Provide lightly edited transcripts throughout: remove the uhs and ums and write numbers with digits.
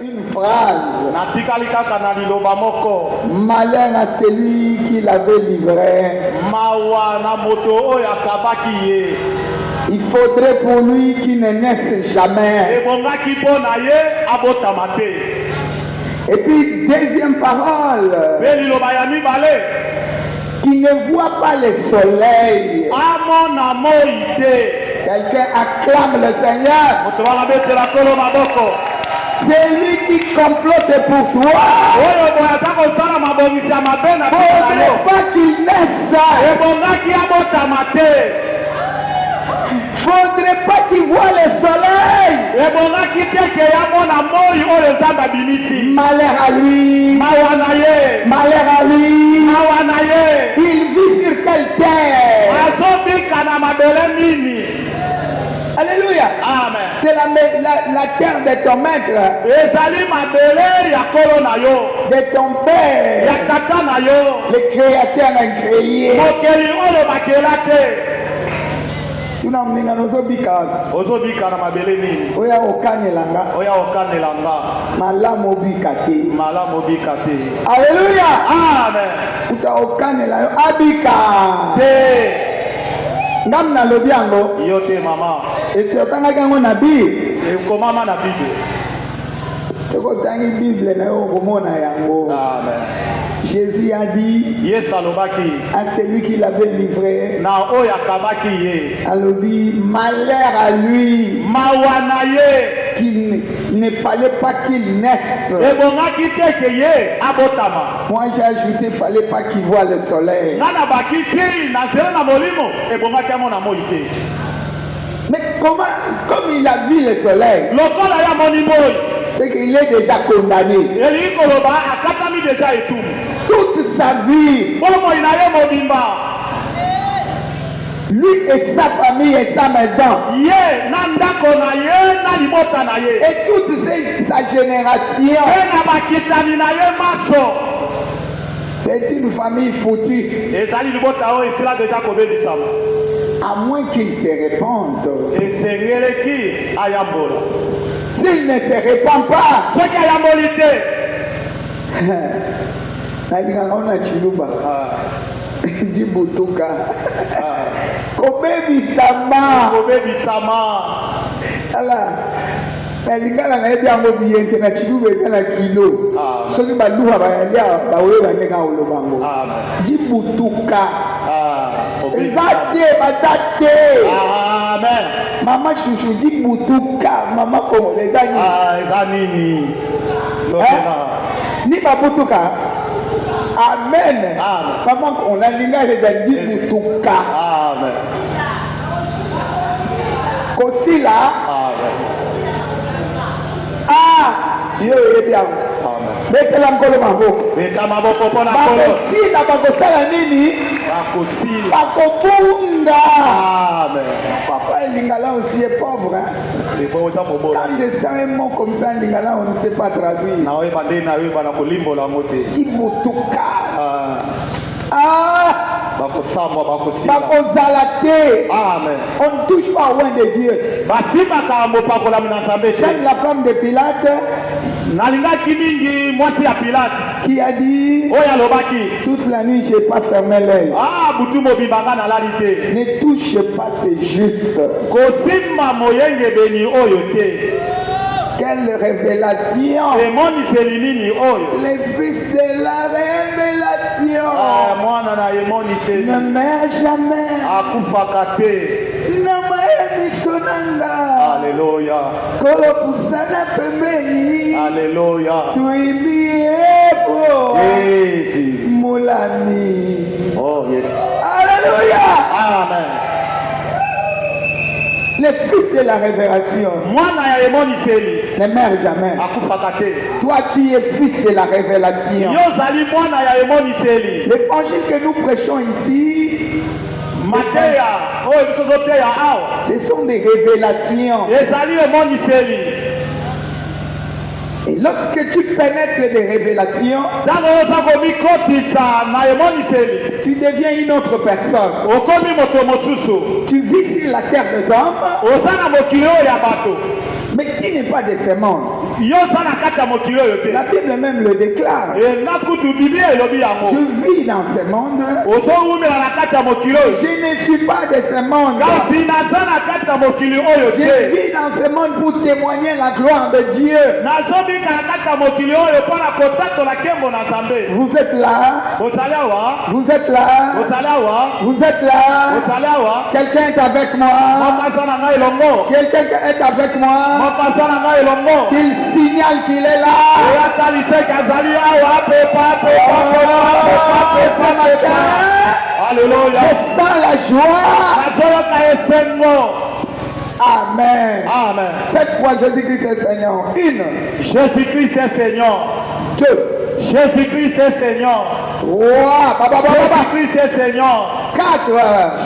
Une phrase. Malheur à celui qui l'avait livré. Il faudrait pour lui qu'il ne naisse jamais. Et puis, deuxième parole. Qui ne voit pas le soleil. Quelqu'un acclame le Seigneur. C'est lui qui complote pour toi. Faudrait pas qu'il naisse. Faudrait pas qu'il voit le soleil. Malheur à lui. Malheur à lui. Il vit sur quelle terre? Alléluia. Amen. C'est la terre de ton maître. De ton père. Le créateur incréé. Tunamninga nozobika oya okanelanga malamu obika te. Alléluia. Amen. Uta okanela yo abika te. Ngam na lobi yango yote mama eti otanga kango na Bible ekomama na Bible ekotangi Bible na yo komona yango. Amen. Jésus a dit à celui qui l'avait livré, malheur à lui, qu'il ne fallait pas qu'il naisse. Moi j'ai ajouté, il ne fallait pas qu'il voie le soleil. Mais comment, comme il a vu le soleil, c'est qu'il est déjà condamné. Toute sa vie, lui et sa famille et sa maison, et toute sa génération, c'est une famille foutue. À moins qu'il se répande. S'il ne se répand pas, Dibutuka Kobebisama ala elingala na ebi yango biyente na chiluba eza na kilo soki baluka bayalia baweba ndenge olobango dibutuka eza te baza te. Amen. Mama chouchou dibutuka mama kongole eza nini ni babutuka. Amen. Maman, on a l'image de Dibutuka. Amen. Kosi là. Ah, Dieu est bien. Mettez la mkolo maboko. Mettez maboko pour la kolo. Bakosi la bakosala nini? Bakosi. Bakobunda. Amen. Papa Lingala aussi est pauvre. Quand je sens un mot comme ça, Lingala, on ne sait pas traduire. Dibutuka. Ah. Amen. On ne touche pas au loin de Dieu. Comme la femme de Pilate qui a dit toute la nuit je n'ai pas fermé l'œil. Ne touche pas, c'est juste. Quelle révélation! Les fils de la révélation ne meurent jamais. Alléluia. Alléluia. Oh yes. Alléluia. Amen. Les fils de la révélation ne meurent jamais. Toi, tu es fils de la révélation. L'évangile que nous prêchons ici, ce sont des révélations. Et lorsque tu pénètres des révélations, tu deviens une autre personne. Tu vis sur la terre des hommes, mais qui n'est pas de ce monde. La Bible même le déclare. Je vis dans ce monde. Je ne suis pas de ce monde. Je vis dans ce monde pour témoigner la gloire de Dieu. Vous êtes là. Vous êtes là. Vous êtes là. Quelqu'un est avec moi. Quelqu'un est avec moi. Qu'il signale qu'il est là. Alléluia. Je sens la joie. Amen. Amen. Cette fois, Jésus-Christ est Seigneur. Une. Jésus-Christ est Seigneur. Deux. Jésus-Christ est Seigneur. Trois. Jésus-Christ est Seigneur. Quatre.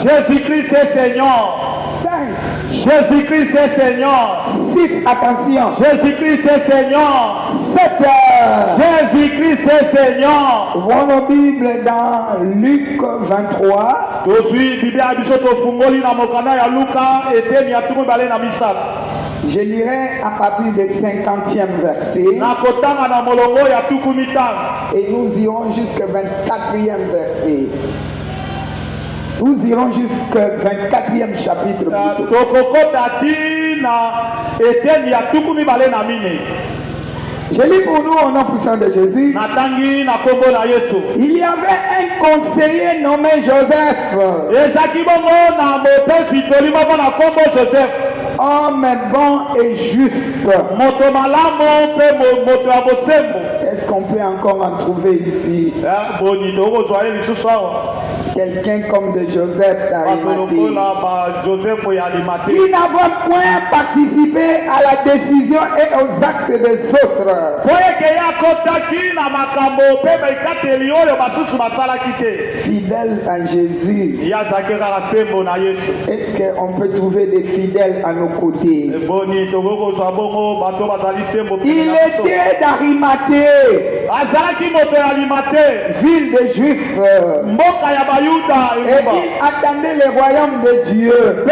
Jésus-Christ est Seigneur. Cinq. Jésus-Christ est Seigneur. Six. Attention. Jésus-Christ est Seigneur. Sept. Jésus-Christ est Seigneur. Ouvrons nos Bibles dans Luc 23. Je lirai à partir du 50e verset. Et nous irons jusqu'au 24e verset. Nous irons jusqu'au 24e chapitre. Je lis pour nous au nom puissant de Jésus. Il y avait un conseiller nommé Joseph. Homme bon et juste. Est-ce qu'on peut encore en trouver ici? Quelqu'un comme de Joseph d'Arimathée. Qui n'avait point participé à la décision et aux actes des autres. Fidèle à Jésus. Est-ce qu'on peut trouver des fidèles à nos côtés? Il était d'Arimathée, ville des Juifs. Et il attendait le royaume de Dieu.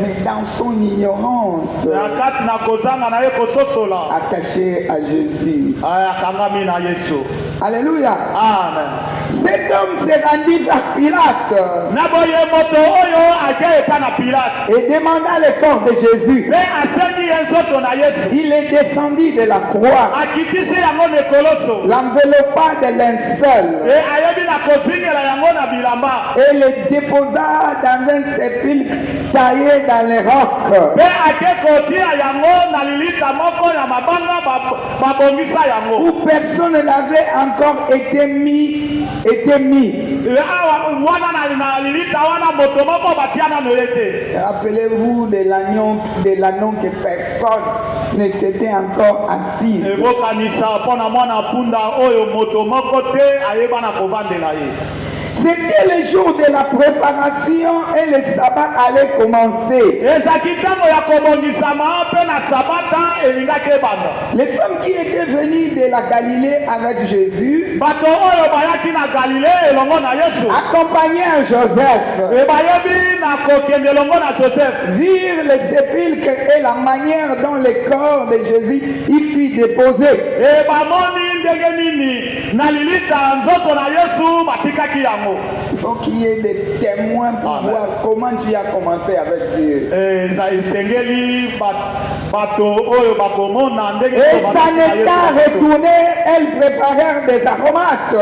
Mais dans son ignorance, attaché à Jésus. Alléluia. Amen. Cet homme s'est rendu vers Pilate et demanda le corps de Jésus. Il est descendu de la croix, l'enveloppa de linceul et le déposa dans un sépulcre taillé dans les rocs. Où personne n'avait encore été mis. Rappelez-vous de l'agneau que personne ne s'était encore assis. C'était le jour de la préparation et le sabbat allait commencer. Les femmes qui étaient venues de la Galilée avec Jésus accompagnaient Joseph, virent le sépulcre et la manière dont le corps de Jésus y fut déposé. Il faut qu'il y ait des témoins pour voir comment tu as commencé avec Dieu. Et ça n'est qu'à retourner, elles préparèrent des aromates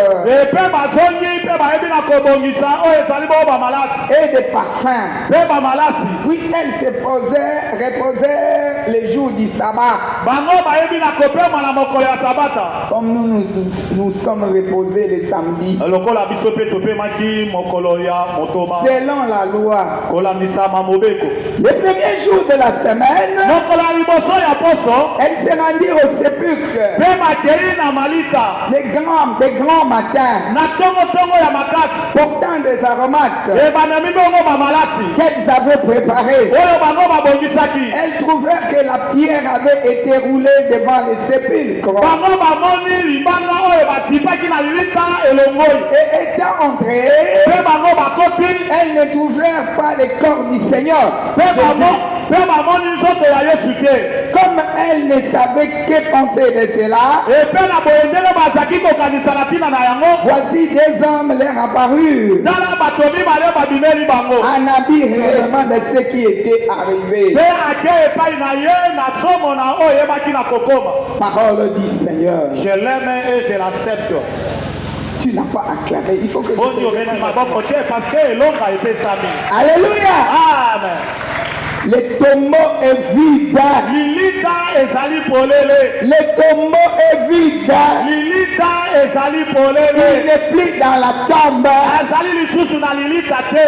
et des parfums. Oui, elles se reposèrent les jours du sabbat. Comme nous sommes reposés le samedi. Selon la loi. Le premier jour de la semaine, elle se rendit au sépulcre. Des grands matins, portant des aromates qu'elles avaient préparés. Elles trouvèrent que la pierre avait été roulée devant le sépulcre. Et étant entrées, elles ne trouvèrent pas le corps du Seigneur. Comme elle ne savait que penser de cela, voici deux hommes leur apparurent en habit réellement de ce qui était arrivé. Parole du Seigneur. Je l'aime et je l'accepte. Tu n'as pas acclamé, il faut que tu... Alléluia. Amen. Le tombeau est vide. Le tombeau est vide. Il n'est plus dans la tombe.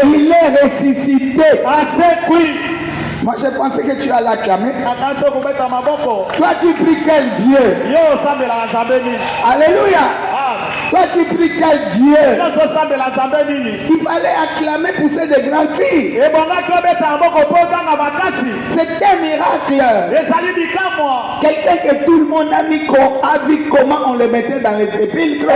Il est ressuscité. Moi je pensais que tu allais acclamer. Toi tu pries quel Dieu? Alléluia. Toi tu pries quel Dieu? Il fallait acclamer, pousser des grands cris. C'est un miracle. Quelqu'un que tout le monde a vu comment on le mettait dans les sépulcres.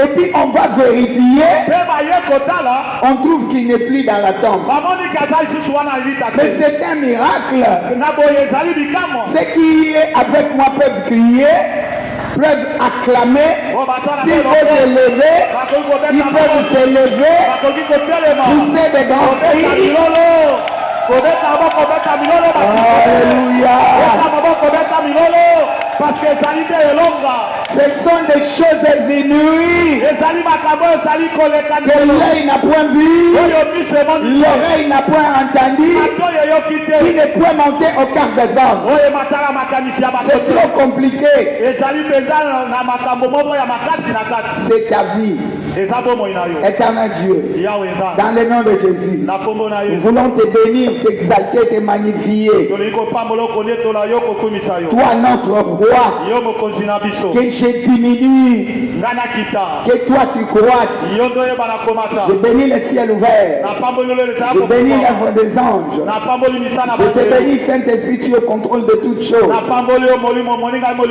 Et puis on va vérifier. On trouve qu'il n'est plus dans la tombe. Mais c'est un miracle. Ceux qui avec moi peuvent crier, peuvent acclamer. S'ils veulent se lever, ils peuvent se lever, pousser des grands cris. Alléluia. Parce que ce sont des choses inouïes que l'œil n'a point vu, l'oreille n'a point entendu, qui ne peut monter au cœur des hommes. C'est trop compliqué. C'est ta vie. Éternel Dieu, dans le nom de Jésus, nous voulons te bénir, t'exalter, te magnifier. Toi notre roi, que je diminue, que toi tu croisses. Je bénis le ciel ouvert, je bénis l'œuvre des anges, je te bénis Saint-Esprit, tu es au contrôle de toutes choses.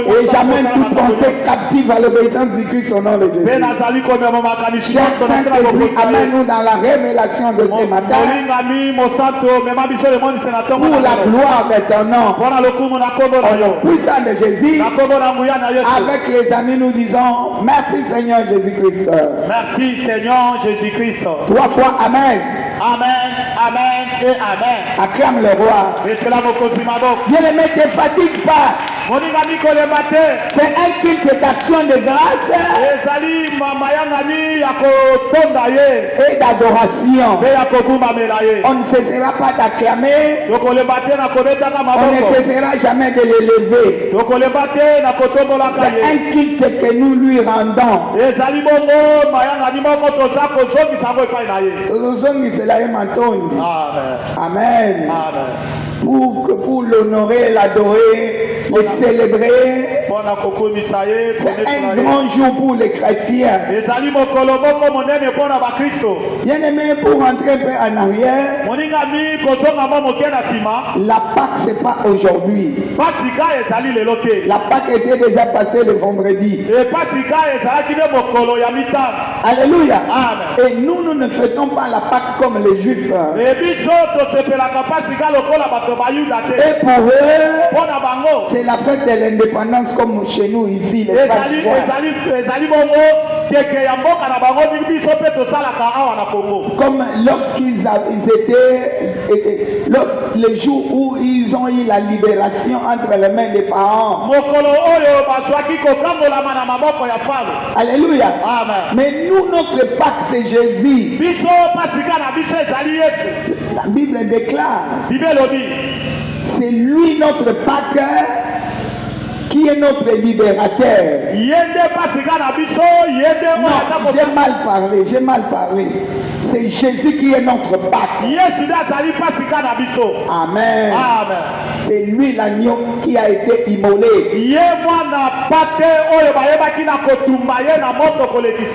Et j'amène toute pensée captive à l'obéissance du Christ au nom de Jésus. Cher Saint-Esprit, amène-nous dans la révélation de ce matin pour la gloire de ton nom. Au nom puissant de Jésus, avec les amis, nous disons merci Seigneur Jésus-Christ. Merci Seigneur Jésus-Christ. 3 fois Amen. Amen, Amen et Amen. Acclame le roi. Bien ne te fatigue pas. C'est un culte d'action de grâce et d'adoration. On ne cessera pas d'acclamer. On ne cessera jamais de l'élever. C'est un culte que nous lui rendons. Amen. Pour l'honorer, l'adorer, le célébrer. C'est un grand jour pour les chrétiens. Bien aimé, pour rentrer un peu en arrière, la Pâque c'est pas aujourd'hui. La Pâque était déjà passée le vendredi. Alléluia. Et nous ne fêtons pas la Pâque comme les Juifs. Et pour eux, c'est la fête de l'indépendance comme chez nous ici. Les comme lorsqu'ils étaient, les jours où ils ont eu la libération entre les mains des parents. Alléluia. Amen. Mais nous, notre Pâque, c'est Jésus. La Bible déclare, c'est lui notre Pâque qui est notre libérateur. Non, j'ai mal parlé. C'est Jésus qui est notre Pâque. Amen. C'est lui l'agneau qui a été immolé.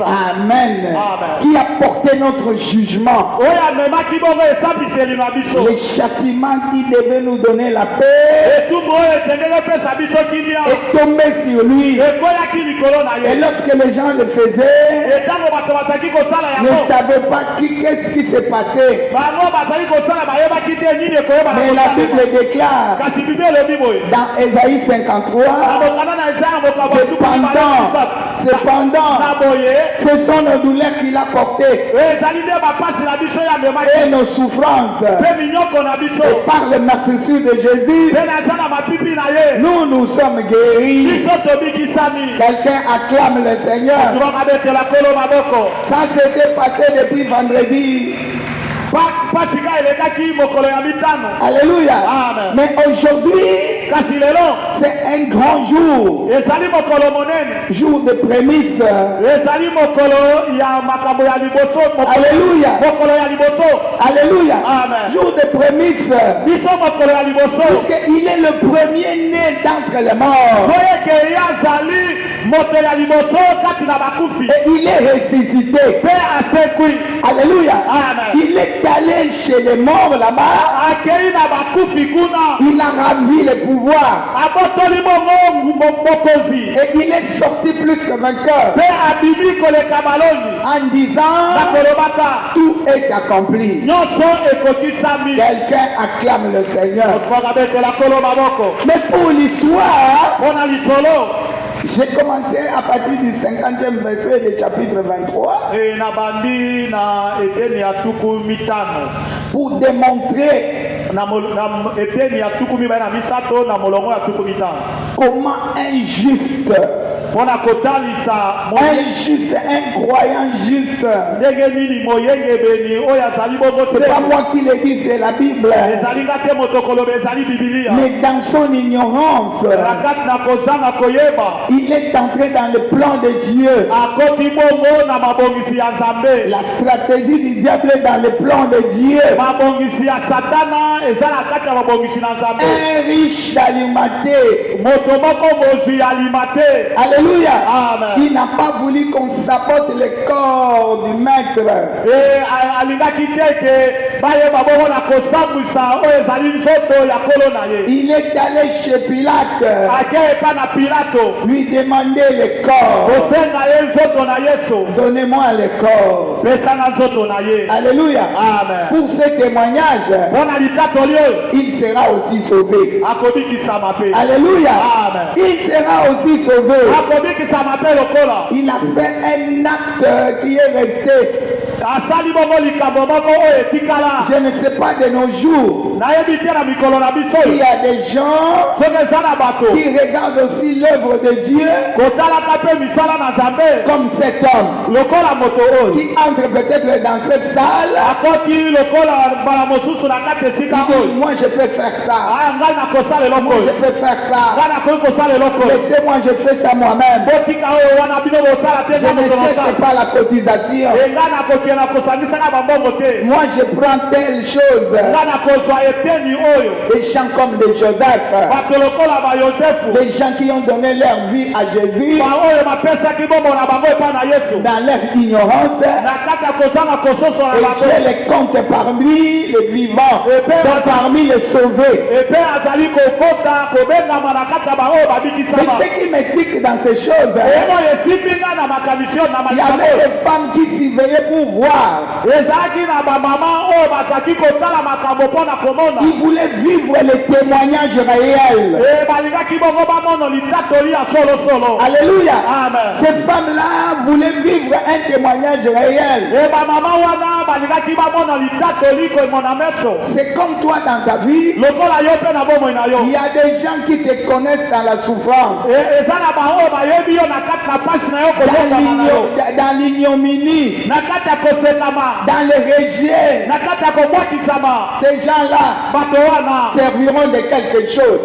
Amen. Qui a porté notre jugement. Le châtiment qui devait nous donner la paix est tombé sur lui. Et lorsque les gens le faisaient, ne savaient pas qu'est-ce qui s'est passé. Mais la Bible déclare dans Ésaïe 53, cependant, ce sont nos douleurs qu'il a portées et nos souffrances. Et par le meurtrissure de Jésus, nous sommes guéris. Quelqu'un acclame le Seigneur. Ça s'était passé depuis vendredi. Alléluia. Amen. Mais aujourd'hui, c'est un grand jour. Jour de prémisse. Alléluia. Alléluia. Amen. Jour de prémisse. Puisqu'il est le premier né d'entre les morts. Et il est ressuscité. Alléluia. Amen. Il est allé chez les morts là-bas. Il a rempli le pouvoir. Et il est sorti plus que vainqueur. En disant, tout est accompli. Quelqu'un acclame le Seigneur. Mais pour l'histoire, j'ai commencé à partir du 50e verset du chapitre 23 pour démontrer comment injuste, un croyant juste, c'est pas moi qui le dis, c'est la Bible, mais dans son ignorance, il est entré dans le plan de Dieu. La stratégie du diable est dans le plan de Dieu. Un riche alimenté. Alléluia. Amen. Il n'a pas voulu qu'on sabote le corps du maître. Il est allé chez Pilate. Lui demander le corps. Donnez-moi le corps. Alléluia. Amen. Pour ce témoignage, il sera aussi sauvé. Alléluia. Amen. Il sera aussi sauvé. Il a fait un acte qui est resté. Je ne sais pas de nos jours. Il y a des gens qui regardent aussi l'œuvre de Dieu comme cet homme qui entre peut-être dans cette salle. Moi je peux faire ça. Moi je peux faire ça. Laissez-moi, je fais ça moi-même. Je ne cherche pas la cotisation. Moi je prends telle chose. Des gens comme de Joseph. Des gens qui ont donné leur vie à Jésus dans leur ignorance. Et Dieu les compte parmi les vivants, donc parmi les sauvés. Mais ce qui m'explique dans ces choses, il y avait des femmes qui s'y veillaient pour voir. Ils voulaient vivre les témoignages réels. Alléluia. Amen. Ces femmes-là voulaient vivre un témoignage réel. C'est comme toi dans ta vie. Il y a des gens qui te connaissent dans la souffrance, dans l'ignominie, dans les rejets. Ces gens-là serviront de quelque chose.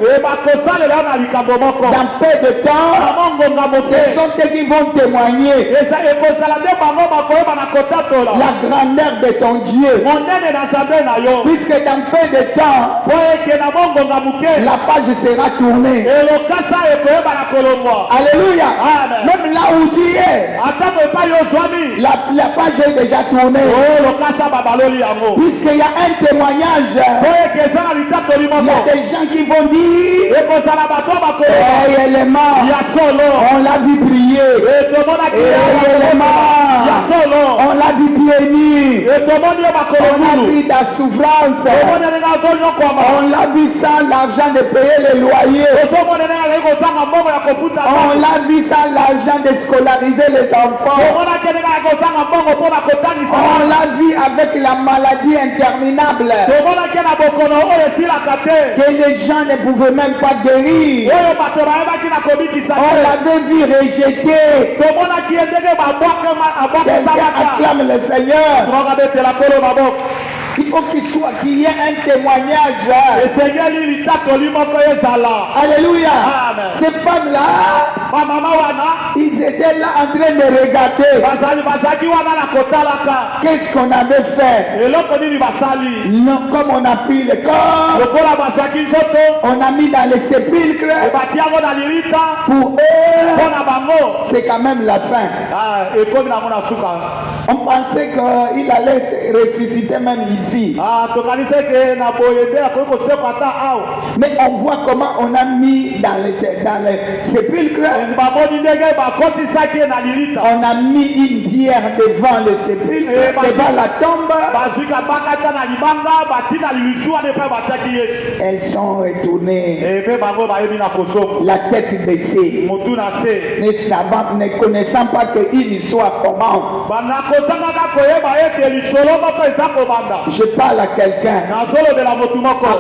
Dans peu de temps, ce sont eux qui vont témoigner la grandeur de ton Dieu. Puisque dans peu de temps, la page sera tournée. Alléluia. Amen. Même là où tu es, La page est déjà tournée. Puisqu'il y a un témoignage, il y a des gens qui vont dire réellement, on l'a vu prier. Réellement, on l'a vu bénir. On l'a vu dans souffrance. On l'a vu sans l'argent de payer les loyers. On l'a vu sans l'argent de scolariser les enfants. On l'a vu avec la maladie interminable que les gens ne pouvaient même pas guérir. On l'avait vu rejeté. Quelqu'un acclame le Seigneur. Il faut qu'il y ait un témoignage. Alléluia. Ces femmes-là, ils étaient là en train de regarder. Qu'est-ce qu'on avait fait? Non, comme on a pris le corps, on a mis dans les sépulcres. Pour eux, c'est quand même la fin. On pensait qu'il allait ressusciter même ici. Mais on voit comment on a mis dans les sépulcres. On a mis une pierre devant le sépulcre, devant la tombe. Elles sont retournées, la tête baissée, ne connaissant pas qu'une histoire commence. Je parle à quelqu'un. À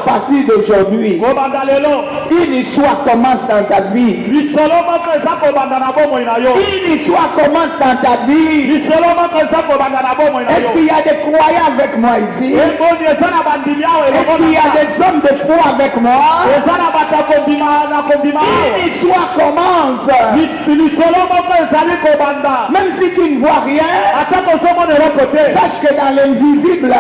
partir d'aujourd'hui, une histoire commence dans ta vie. Une histoire commence dans ta vie. Est-ce qu'il y a des croyants avec moi ici? Est-ce qu'il y a des hommes de foi avec moi? Une histoire commence. Même si tu ne vois rien, sache que dans l'invisible,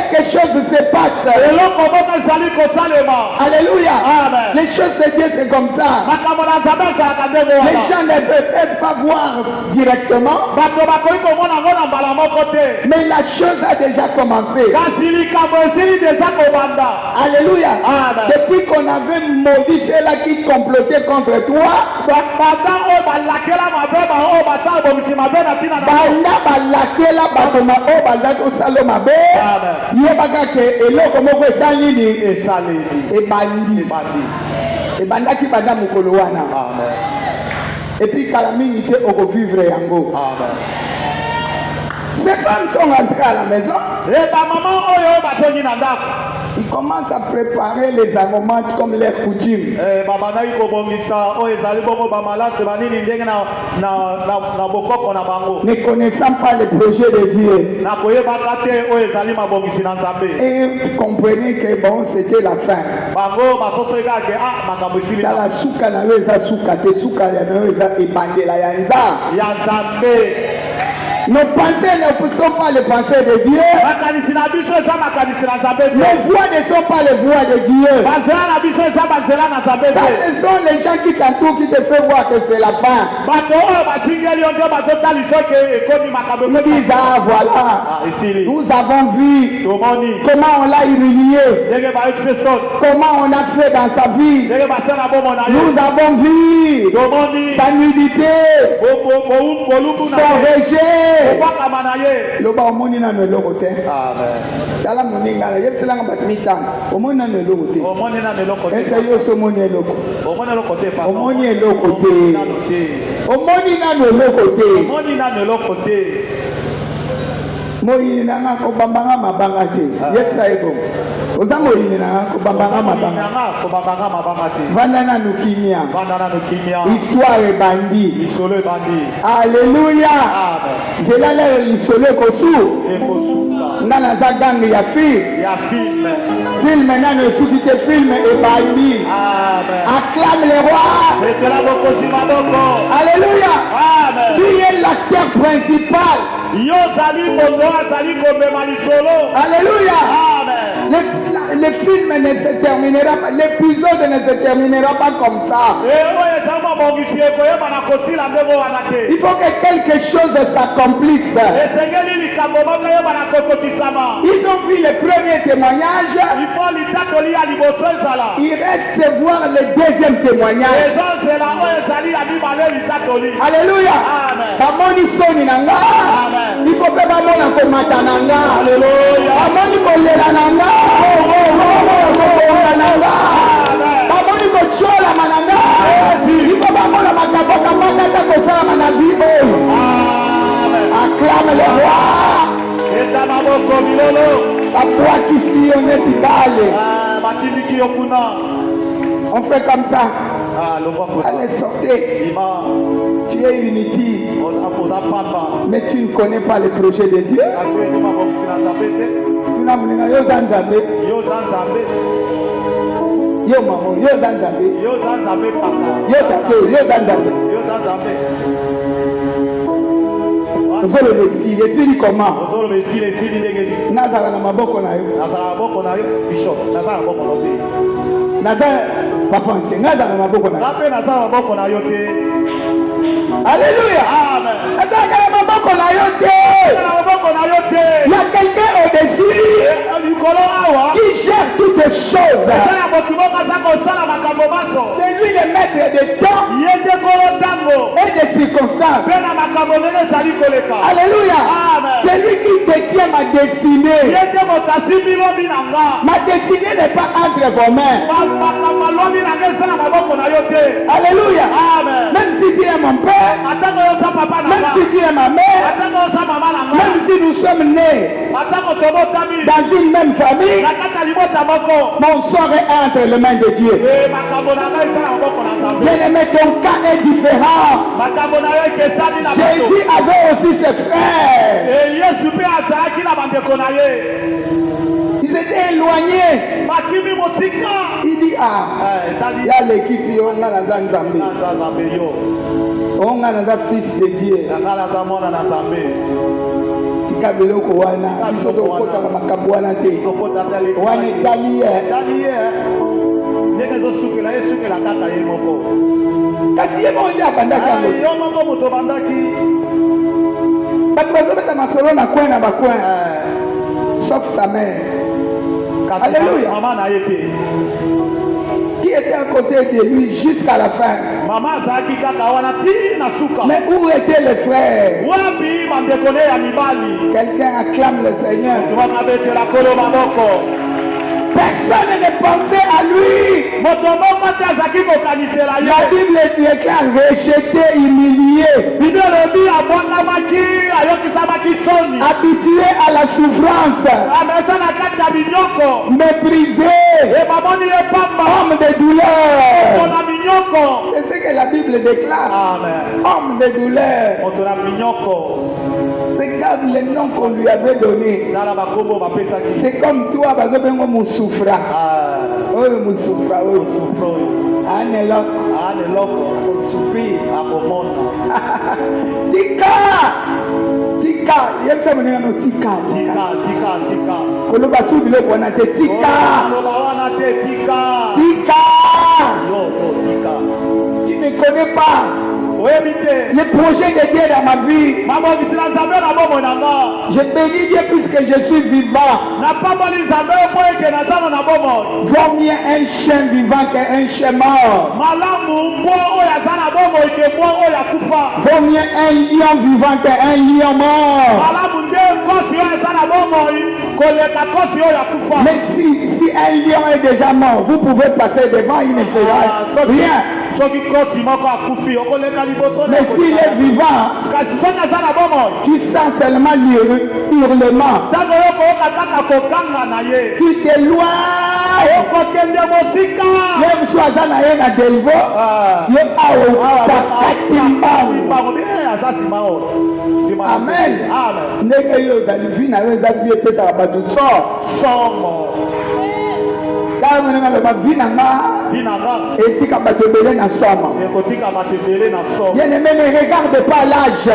quelque chose se passe. Alléluia. Les choses de Dieu, c'est comme ça. Les gens ne peuvent pas voir directement, mais la chose a déjà commencé. Alléluia. Depuis qu'on avait maudit ceux-là qui complotaient contre toi, et puis calamité au vivre yango. Ces femmes sont rentrées à la maison. Ils commencent à préparer les aromates comme leur coutume. Ne connaissant pas le projet de Dieu. Et comprenez que bon, c'était la fin. Dans la souka na weza souka te souka na weza ebandela ya nzambe. Nos pensées ne sont pas les pensées de Dieu. Nos voix ne sont pas les voix de Dieu. Ça, ce sont les gens qui t'entourent qui te font voir que c'est la fin. Nous disent, ah voilà, nous avons vu comment on l'a humilié, comment on a fait dans sa vie. Nous avons vu sa nudité, son rejet. Loba omoni na no lokote. Dala moninga na yetselanga batmita. Omoni na no lokote. Omoni na no lokote. Esa yo so moni loko. Omoni lokote pa. Omoni lokote. Omoni na no lokote. Omoni na no lokote. Moyini nanga ko bambanga mabanga te. Yetsa ego. Oza moyini nanga ko bambanga mabanga. Vanda na nukimia. Histoire ebandi. Alléluia. Zela le lisolo kosu. Nana za gang ya film. Film nana suki te film ebandi. Acclame le roi. Alléluia. Qui est l'acteur principal? Alléluia. le film ne se terminera pas, l'épisode ne se terminera pas comme ça. Il faut que quelque chose s'accomplisse. Ils ont vu le premier témoignage. Il reste voir le deuxième témoignage. Alléluia. Bamoni soni nanga. Il faut que bamona komata nanga. Alléluia. Bamoni kolela nanga. Bamoni kochola mananga. Il faut bamona makaboka makata kosala manabibo. Acclame le roi. On fait comme ça. Allez, sortez. Tu es inutile. Mais tu ne connais pas le projet de Dieu. Tu n'as pas yo zanzambe. Yo maman, yo zanzambe. Yo tate, yo zanzambe. Vous le Messie, les filles comment? Nazara na maboko na yo. Nazara papa nse, nazara na maboko na yo. Alléluia. Amen. Nazara na maboko na yo te. Il y a quelqu'un au-dessus qui gère toutes les choses. C'est lui le maître de temps et des circonstances. Alléluia. C'est lui qui détient ma destinée. Ma destinée n'est pas entre vos mains. Alléluia. Même si tu es mon père, même si tu es ma mère, même si nous sommes nés dans une même famille, mon sort est entre les mains de Dieu. Bien-aimé, ton cas est différent. Jésus avait aussi ses frères. Ils étaient éloignés. Il dit, il y a l'équipe, on a la Zanzambe. On a la fils de Dieu. Biloko wana bisoto kota na makambo wana te wana kasi ye moja bandaka bato bazobeta masolo na coin na bacoin sauf sa mère. Alléluia. Qui était à côté de lui jusqu'à la fin. Mais où étaient les frères? Quelqu'un acclame le Seigneur. Personne ne pensait à lui. La Bible déclare rejeté, humilié, habitué à la souffrance, méprisé, homme de douleur. C'est ce que la Bible déclare. Homme de douleur. Regarde le nom qu'on lui avait donné. C'est comme toi, Moussoufra. Oh, Moussoufra. Tika. Tika. Tika. Tu ne connais pas le projet de Dieu dans ma vie. Je bénis Dieu puisque je suis vivant. Vaut mieux un chien vivant qu'un chien mort. Vaut mieux un lion vivant qu'un lion mort. Mais si un lion est déjà mort, vous pouvez passer devant, il ne fera rien. Mais s'il est vivant, tu sens seulement l'hurlement, qui t'éloigne, amen. La Bien-aimé, ne regarde pas l'âge.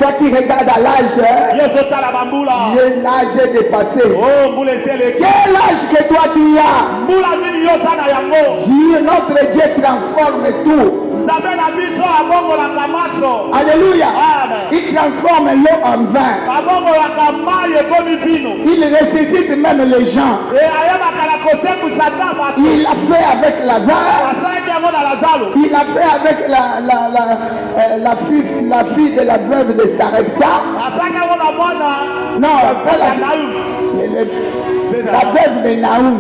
Toi qui regardes à l'âge, l'âge est dépassé. Quel âge que toi tu as? Dieu, notre Dieu transforme tout. Alléluia. Il transforme l'eau en vin. Il ressuscite même les gens. Il l'a fait avec Lazare. Il l'a fait avec la fille de la veuve de Sarepta. Non, pas la veuve de Naoum.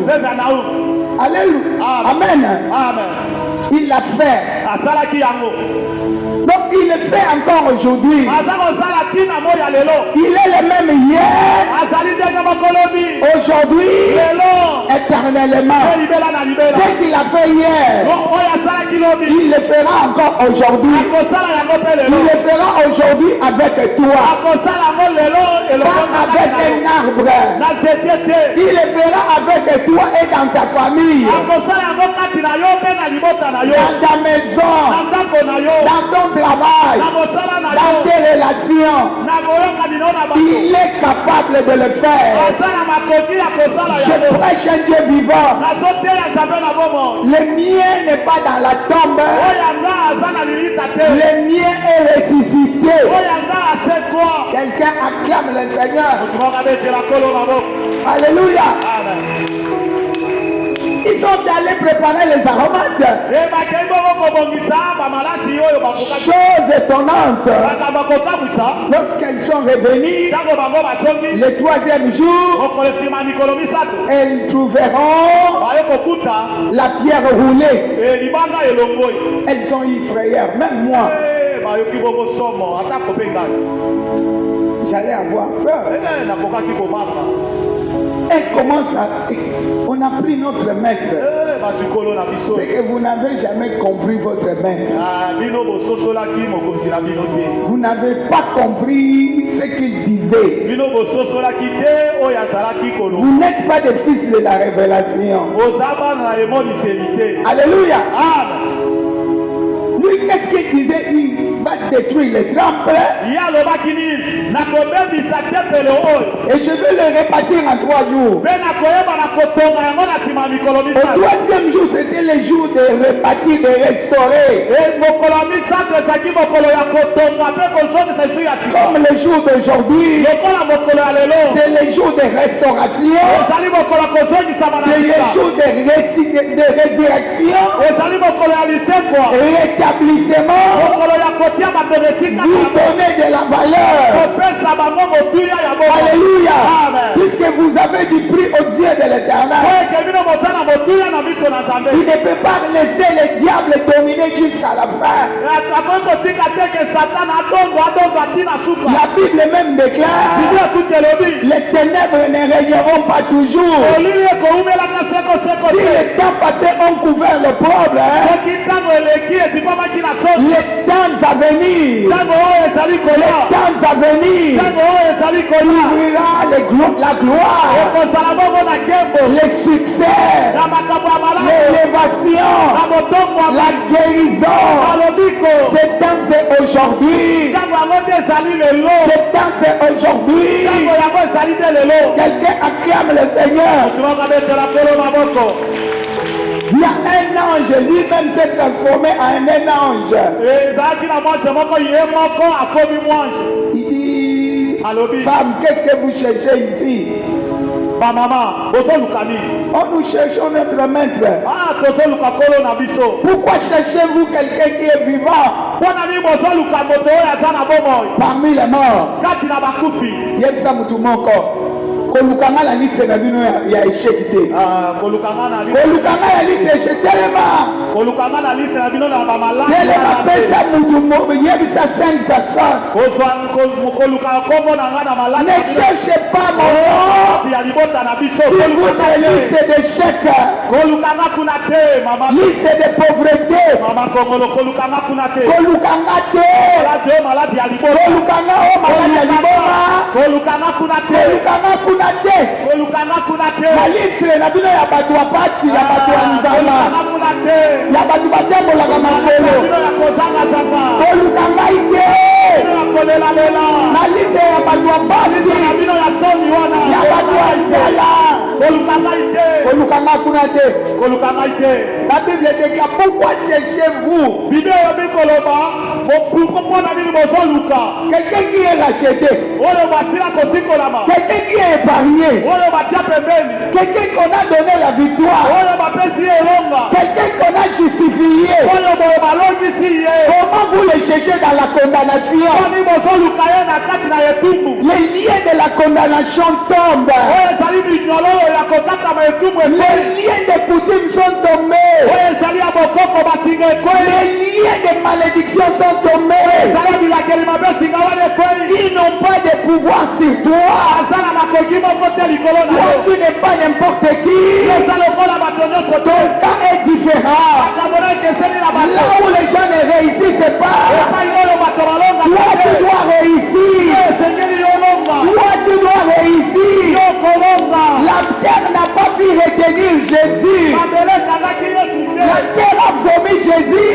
Alléluia. Amen. Il l'a fait. Donc il le fait encore aujourd'hui. Il est le même hier, aujourd'hui, éternellement. Ce qu'il a fait hier, il le fera encore aujourd'hui. Il le fera aujourd'hui avec toi. Pas avec un arbre. Il le fera avec toi et dans ta famille. Dans ta maison, dans ton travail, dans tes relations, il est capable de le faire. Je prêche un Dieu vivant. Le mien n'est pas dans la tombe. Le mien est ressuscité. Quelqu'un acclame le Seigneur. Alléluia. Ils sont allés préparer les aromates. Chose étonnante. Lorsqu'elles sont revenues, le troisième jour, elles trouveront la pierre roulée. Elles ont eu frayeur, même moi. J'allais avoir peur. Elle commence à... On a pris notre maître. C'est que vous n'avez jamais compris votre maître. Vous n'avez pas compris ce qu'il disait. Vous n'êtes pas des fils de la révélation. Alléluia. Lui, qu'est-ce qu'il disait? Il va détruire les temples. Et je vais le répartir en 3 jours. Au troisième jour, c'était le jour de répartir, de restaurer. Comme le jour d'aujourd'hui, c'est le jour de restauration. C'est le jour de résurrection. Rétablissement. Vous donnez de la valeur. Alléluia. Puisque vous avez du prix aux yeux de l'Éternel. Il ne peut pas laisser le diable dominer jusqu'à la fin. La Bible même déclare: les ténèbres ne régneront pas toujours. Si les temps passés ont couvert le problème, les temps à venir, ouvrira la gloire, le succès, l'élévation, la guérison. Ce temps c'est aujourd'hui. Ce temps c'est aujourd'hui. Quelqu'un acclame le Seigneur. Il y a un ange, lui-même s'est transformé en un ange. Il dit: femme, qu'est-ce que vous cherchez ici? Oh, nous cherchons notre maître. Pourquoi cherchez-vous quelqu'un qui est vivant parmi les morts? Kolukanga la liste na bino ya échec te. Kolukanga la liste échec tellement. Kolukanga la liste na bino na ba malade. Tellement pesa mutu mo yebisa 5 personnes. Kolukanga kombo na ngana malade. Ne cherchez pas mon nom. Ya libota na biso. Si vous avez liste d'échec. Kolukanga kuna te mama. Liste de pauvreté. Mama kolukanga kuna te. Kolukanga te. Malade ya libota. Kolukanga o malade ya libota. Kolukanga kuna te. Kolukanga kuna kuna te. Na listre na bino ya bato ya pasi ya bato ya nzala. Ya bato batambolaka makolo. Koluka ngai te. Na listre ya bato ya pasi ya bato ya nzala. Koluka ngai kuna te. La Bible déclare pourquoi cherchez-vous quelqu'un qui est racheté, quelqu'un qui est épargné, quelqu'un qu'on a donné la victoire, quelqu'un qu'on a justifié. Comment vous le cherchez dans la condamnation? Les liens de la condamnation tombent. Les liens de coutume sont tombés. Les liens de malédiction sont tombés. Ils n'ont pas de pouvoir sur toi. Toi, tu n'es pas n'importe qui. Ton cas est différent. Là où les gens ne réussissent pas, toi tu dois réussir. Toi tu dois réussir. La terre n'a pas pu retenir Jésus. La terre a vomi Jésus.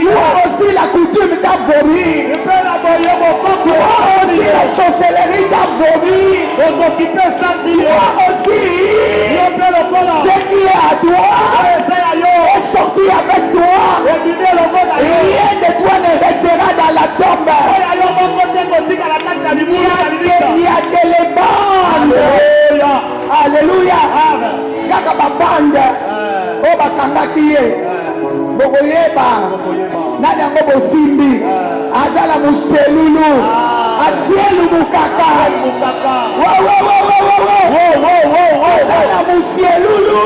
Toi aussi la coutume t'a vomi. Toi aussi la sorcellerie t'a vomi. Toi aussi ce qui est à toi est sorti avec toi. Rien de toi ne restera dans la tombe. Il y a que les bandes. Alléluia. Kaka babande o bakangaki ye bokoyeba nani yango bosimbi aza na moselulu asielu mukaka aza na moselulu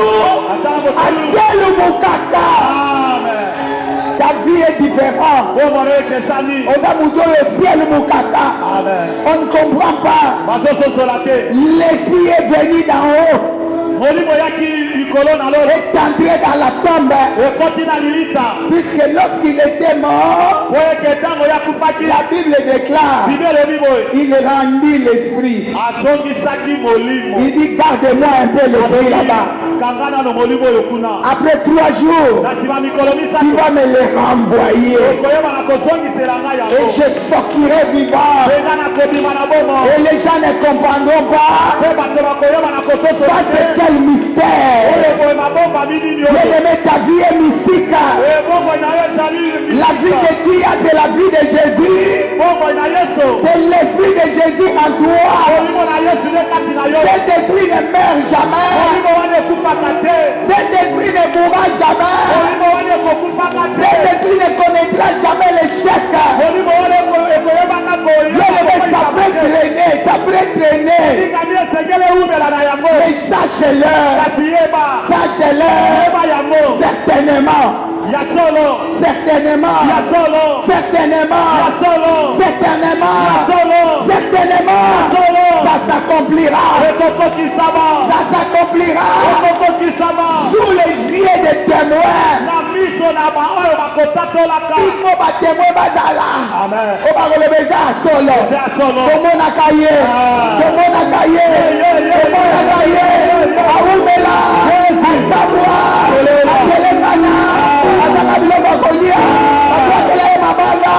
asielu mukaka. Ta vie est différente. Oza muto yo ciel mukaka. On ne comprend pas. L'esprit est venu d'en haut. Est entré dans la tombe. Puisque lorsqu'il était mort, la Bible déclare, il rendit l'esprit. Il dit garde-moi un peu l'esprit là-bas. Après 3 jours, tu vas me les renvoyer. Et je sortirai vivant. Et les gens ne comprendront pas. Ça c'est quel mystère. Mais ta vie est mystique. La vie que tu as, c'est la vie de Jésus. C'est l'esprit de Jésus en toi. Cet esprit ne meurt jamais. Cet esprit ne mourra jamais. Cet esprit ne connaîtra jamais l'échec. Ça peut traîner. Mais sache-le. Certainement. Ça s'accomplira. Sous les yeux des témoins. Il faut témoin bazala. On va relever ça solo. Comment on a caillé? Aoumela, Asamoa, Atelekana, Atanabilova Kolia, Atwakele Mabanga,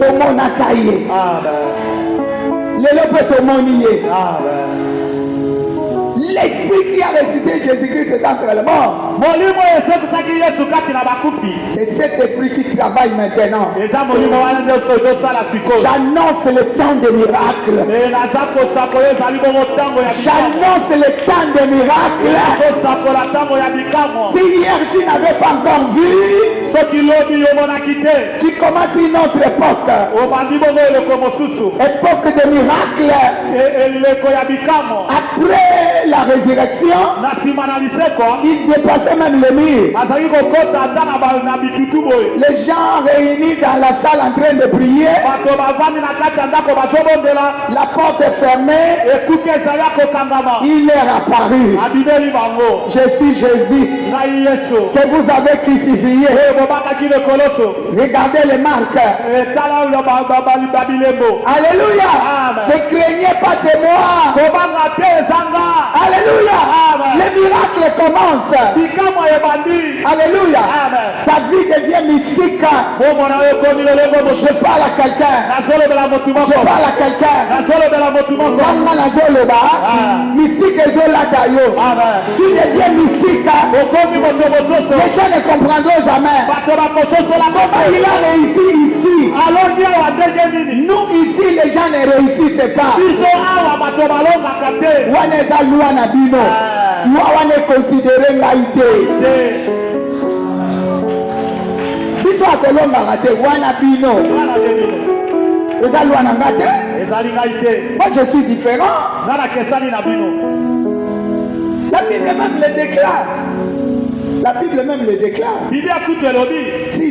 Tomona Kaye. Lelo peut tomonier. L'esprit qui a ressuscité Jésus-Christ est entre les morts. C'est cet esprit qui travaille maintenant. J'annonce le temps des miracles. J'annonce le temps des miracles. Si hier tu n'avais pas encore vu, tu commences une autre époque. Époque de miracles. Après la résurrection direction, il dépassait même les murs. Les gens réunis dans la salle en train de prier, la porte est fermée, il est apparu. Je suis Jésus que vous avez crucifié. Regardez les marques. Alléluia. Ne craignez pas, c'est moi. Alléluia. Les miracles commencent. Alléluia. Ta vie devient mystique. Je parle à quelqu'un. Je parle à quelqu'un. Mystique et tu deviens mystique. Les gens ne comprendront jamais. Comment il a réussi ici? Nous ici, les gens ne réussissent pas. On est considéré laïté. Si toi tu l'as raté, moi je suis différent. La Bible même le déclare. La Bible même le déclare. Si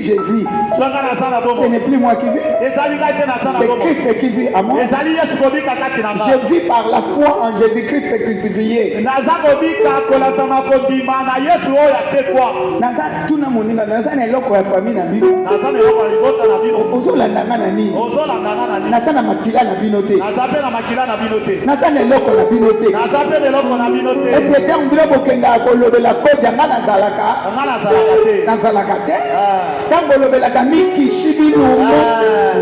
je vis, ce n'est plus moi qui vis. C'est Christ qui vit à moi. Je vis par la foi en Jésus-Christ crucifié. Nazalaka te tango lobelaka miki shibinungu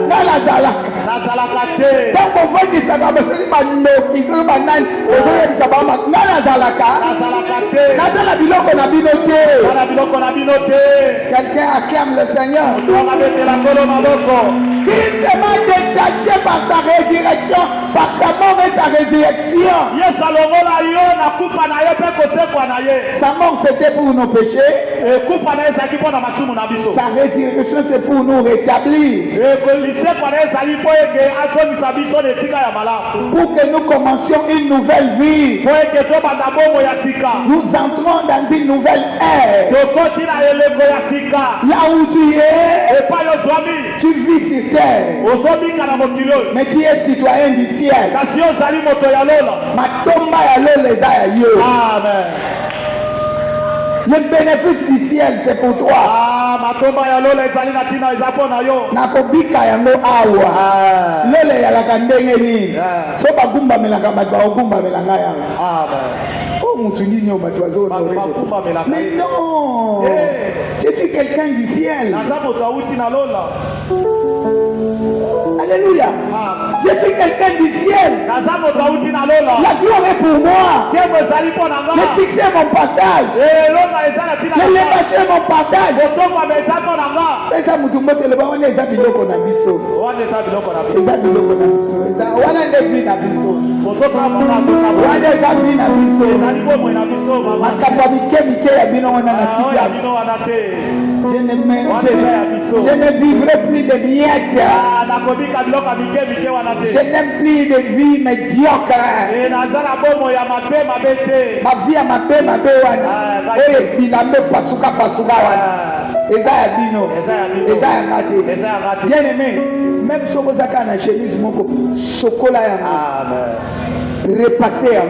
nazalaka te tango vodisaka basali banoki soki banani ozoyebisa bango nazalaka te nazala biloko na bino te. Quelqu'un acclame le Seigneur. Christ m'a détaché par sa résurrection, par sa mort et sa résurrection. Sa mort c'était pour nos péchés. Sa résurrection c'est pour nous rétablir. Pour que nous commencions une nouvelle vie. Nous entrons dans une nouvelle ère. Là où tu es, tu vis sur terre. Mais tu es citoyen du ciel. Matomba ya lolo eza ya yo. Amen. Le bénéfice du ciel, c'est pour toi. Nakobika yango awa. Lele ya la kandenge ni. So bagumba melaka bato bagumba melanga ya. Oh mutu nini o bato azo na. Mais non. Je suis quelqu'un du ciel. Alléluia. Je suis quelqu'un du ciel. La gloire est pour moi. Je fixais mon partage. L'élévation est mon partage. Et ça, on est à biloko na biso. Je ne vivrai plus de miettes. Je n'aime plus de vie médiocre. Ma vie à ma paix, pasuka bien aimé, même si vous avez une chemise, sokola repasser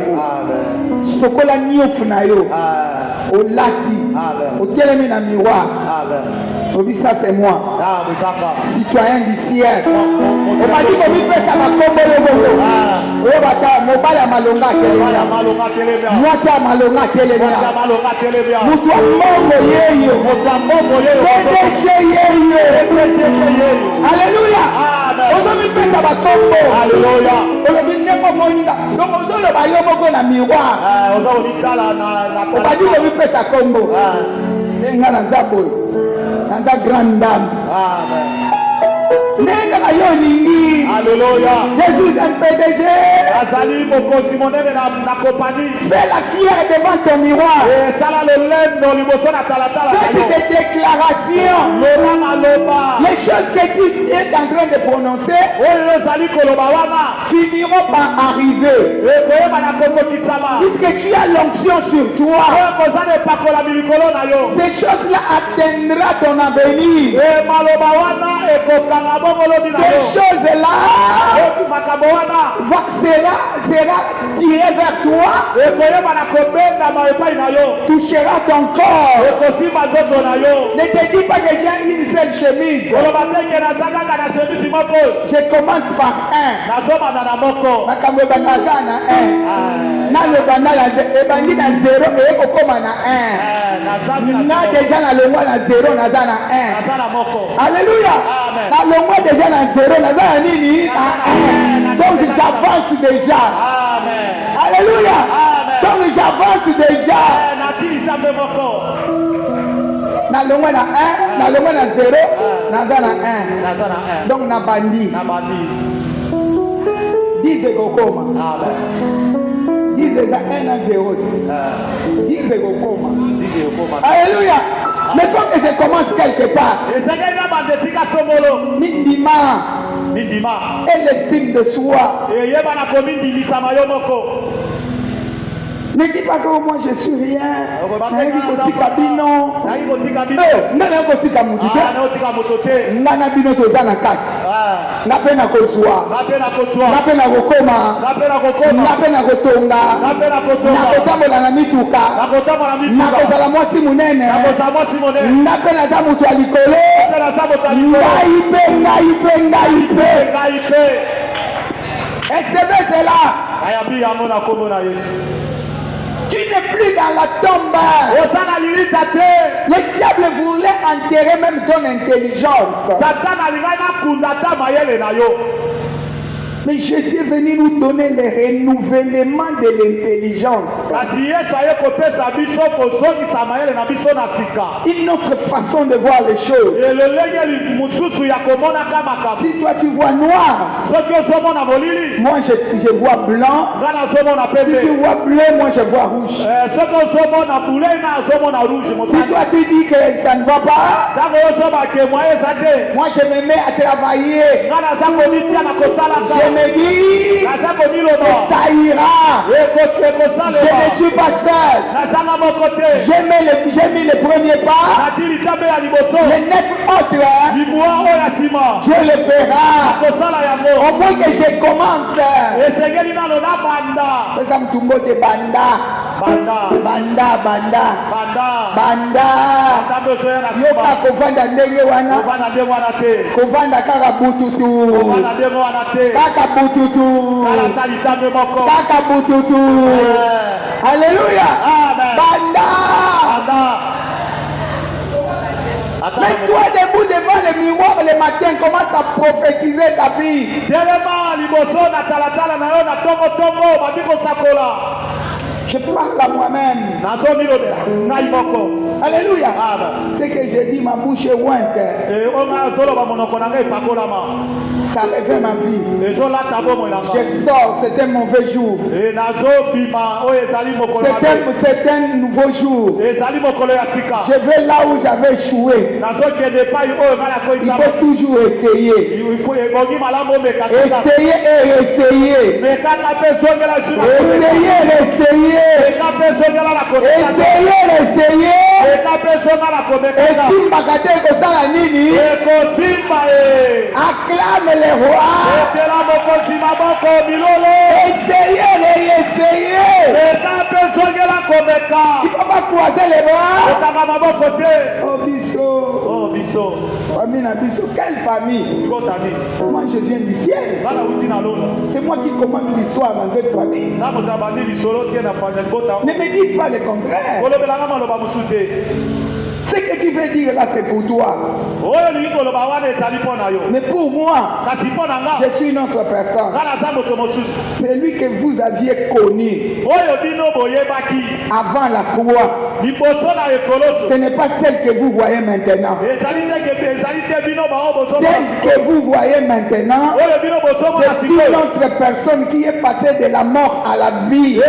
sokola nyofu na yo olati otelemi na miroir obi ça c'est moi citoyen du ciel obadi ko bipesa makombolo bongo oyo bata mobali ya malonga kelebia mwasi ya malonga kelebia mutu ya mbongo yeyo PDG yeyo alléluia ozomipesa bakombo olobi ndenge moninga donc ozoloba yo moko na miroir obadi ko bipesa kombo nga na nzambo na nza grande dame. Alléluia. Jésus est un PDG. Fais la fière devant ton miroir. Fais des déclarations. Les choses que tu es en train de prononcer finiront par arriver. Puisque tu as l'onction sur toi, ces choses-là atteindront ton avenir. Ces choses-là sera tiré vers toi, touchera ton corps. Ne te dis pas que j'ai une seule chemise. Je commence par un. Déjà na le mois na zéro naza na 1. Alléluia. Na le mois déjà na zéro naza na nini na 1. Donc j'avance déjà. Alléluia. Donc j'avance déjà. Na le mois na 1, na le mois na 0, naza na 1. Donc na bandi. 10 ekokoma. Dize za 1 à 0. Dize kokoma. Alléluia. Mais faut que je commence quelque part. Midima. Et l'estime de soi. Ne dis pas que moi je suis rien. Tu n'es plus dans la tombe. Le diable voulait enterrer même ton intelligence. Mais je suis venu nous donner le renouvellement de l'intelligence. Une autre façon de voir les choses. Si toi tu vois noir, moi je vois blanc. Si tu vois bleu, moi je vois rouge. Si toi tu dis que ça ne va pas, moi je me mets à travailler. Je me dis que ça ira. Je ne suis pas seul. J'ai mis le premier pas. Les 9 autres, je le ferai. Au moins que je commence. Ça me tombe de banda. Yoka kovanda ndenge wana. Kovanda kaka bututu. Kaka bututu. Alléluia. Banda. Mets-toi debout devant le miroir le matin, commence à prophétiser ta vie. Je parle à moi-même. Alléluia. C'est que j'ai dit, ma bouche est ointe. Ça réveille ma vie. Je sors, c'est un mauvais jour. C'est un nouveau jour. Je vais là où j'avais échoué. Il faut toujours essayer. Essayer et essayer. Essayer. Acclame les rois. Essayez. Il ne faut pas croiser les bras. Oh biso. Famille. Quelle famille? Moi je viens du ciel. C'est moi qui commence l'histoire dans cette famille. Ne me dites pas le contraire. Ce que tu veux dire là, c'est pour toi. Mais pour moi, je suis une autre personne. C'est lui que vous aviez connu avant la croix. Ce n'est pas celle que vous voyez maintenant. Celle que vous voyez maintenant, c'est une autre personne qui est passée de la mort à la vie.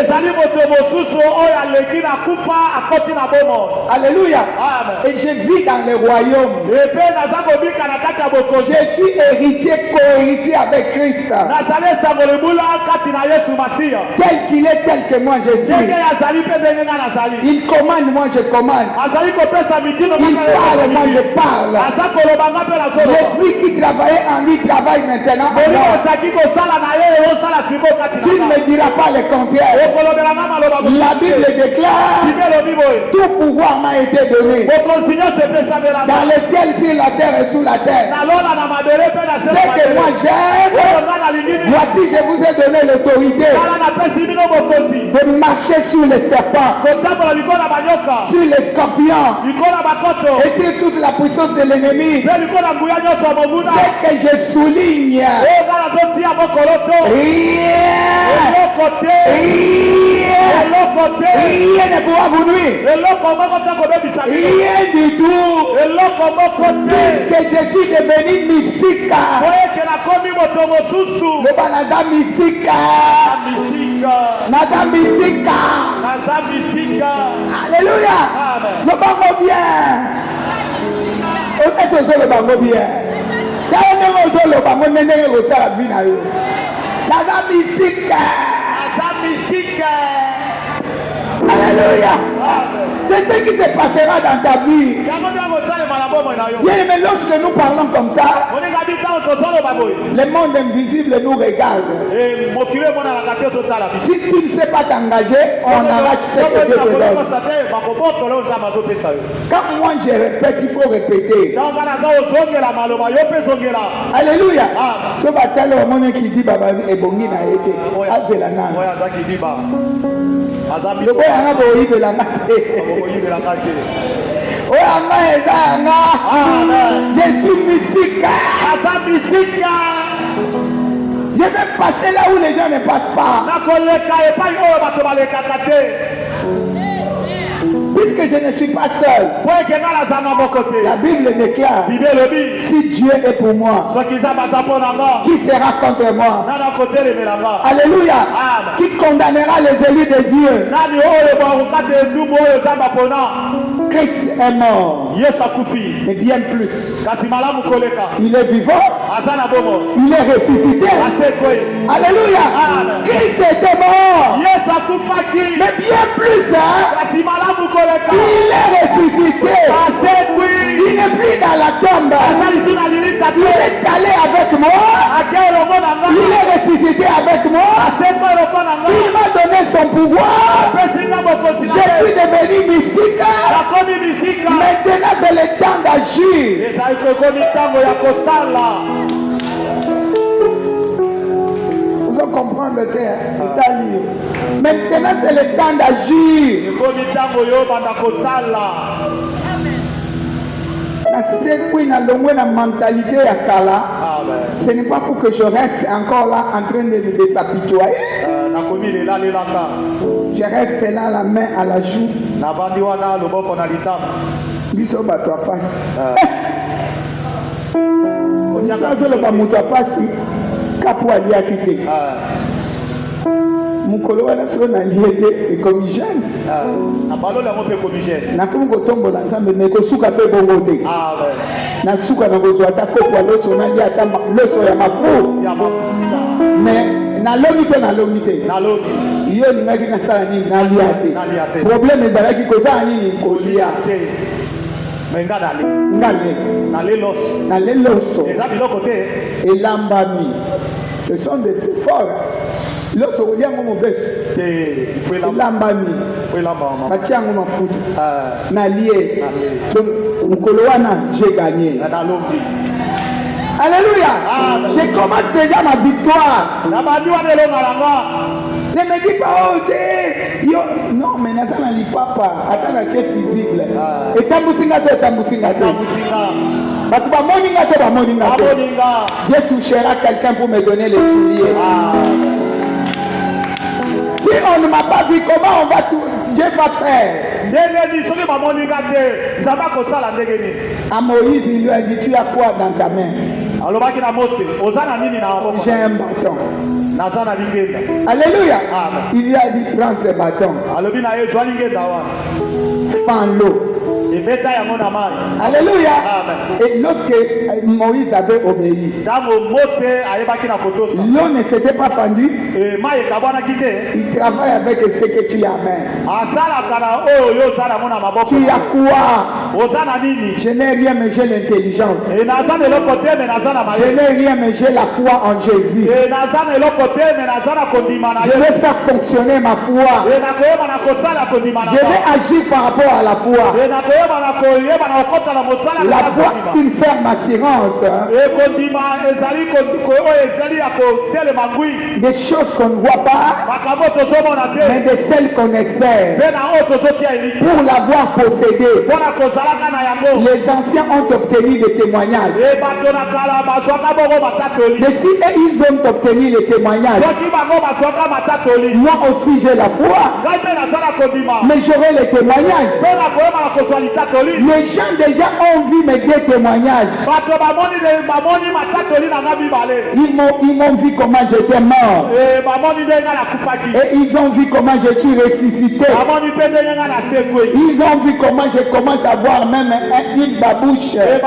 Alléluia. Et je vis dans le royaume. Je suis héritier, co-héritier avec Christ. Tel qu'il est, tel que moi je suis. Il commande, moi je commande. Il parle, moi je parle. L'esprit qui travaillait en lui travaille maintenant. Tu ne me diras pas le contraire. La Bible déclare: tout pouvoir m'a été donné dans le ciel, sur la terre et sous la terre. C'est que moi j'aime. Voici, je vous ai donné l'autorité de marcher sur les serpents, sur les scorpions et sur toute la puissance de l'ennemi. C'est que je souligne. Rien ne pourra vous nuire. Rien du tout. Puisque je suis devenu mystique. Le banaza mystique. Naza mystique. Alléluia. Le bango bien. On est le bango bien. Ça on est le bango nene le sarabina. Naza mystique. Alléluia. C'est ce qui se passera dans ta vie. Bien aimé, lorsque nous parlons comme ça, le monde invisible nous regarde. Si tu ne sais pas t'engager, on arrache ce que Dieu te donne. Quand moi je répète, il faut répéter. Alléluia. Ce matin, le monde qui dit Baba et Bongi n'a été. Je suis mystique. Je vais passer là où les gens ne passent pas. Puisque je ne suis pas seul. La Bible déclare: si Dieu est pour moi, qui sera contre moi? Alléluia. Qui condamnera les élus de Dieu? Christ est mort. Mais bien plus. Il est vivant. Il est ressuscité. Alléluia. Christ était mort. Mais bien plus. Il est ressuscité. Il n'est plus dans la tombe. Il est allé avec moi. Il est ressuscité avec moi. Il m'a donné son pouvoir. Je suis devenu mystique. Maintenant c'est le temps d'agir. Vous allez comprendre le terme. Maintenant c'est le temps d'agir. La mentalité à Kala, ce n'est pas pour que je reste encore là en train de s'apitoyer. Je reste là, la main à la joue. Biso bato apasi. Onyakazoloba moto apasi kapo aliaki te. Mukolo wana so na liete ekomi jeune. Nakomi kotombola nzambe me kosuka pe bongo te. Na suka na kozwa ata kopo loso na lia ata loso ya mafu. Mais nalongi te. Yo ningaki nasala nini nalia te. Problème ezalaki kozala nini kolia te. Nale loso. Elambami. Ce sont des efforts. Lorsque vous dites mon best, l'ambami, batiango mafuta, nalié, donc mukoloana, j'ai gagné. Alléluia. Je commence déjà ma victoire. Ne me dis pas, oh, yo, non, mais ça n'a pas, attends la chef visible. Et tambusinga. Dieu touchera quelqu'un pour me donner les souliers. Si on ne m'a pas vu, comment on va Dieu va faire. À Moïse, il lui a dit, tu as quoi dans ta main? J'ai un bâton. Alléluia. Il lui a dit, prends ce bâton. Prends l'eau. Alléluia. Et lorsque Moïse avait obéi, l'eau ne s'était pas fendue. Il travaille avec ce que tu as main. Tu as quoi? Je n'ai rien, mais j'ai l'intelligence. Je n'ai rien, mais j'ai la foi en Jésus. Je vais faire fonctionner ma foi. Je vais agir par rapport à la foi. La foi, une ferme assurance. Des choses qu'on ne voit pas, mais de celles qu'on espère. Pour l'avoir possédé, les anciens ont obtenu des témoignages. Mais si ils ont obtenu les témoignages, moi aussi j'ai la foi, mais j'aurai les témoignages. Les gens déjà ont vu mes deux témoignages. Ils m'ont vu comment j'étais mort. Et ils ont vu comment je suis ressuscité. Ils ont vu comment je commence à voir même une babouche. Une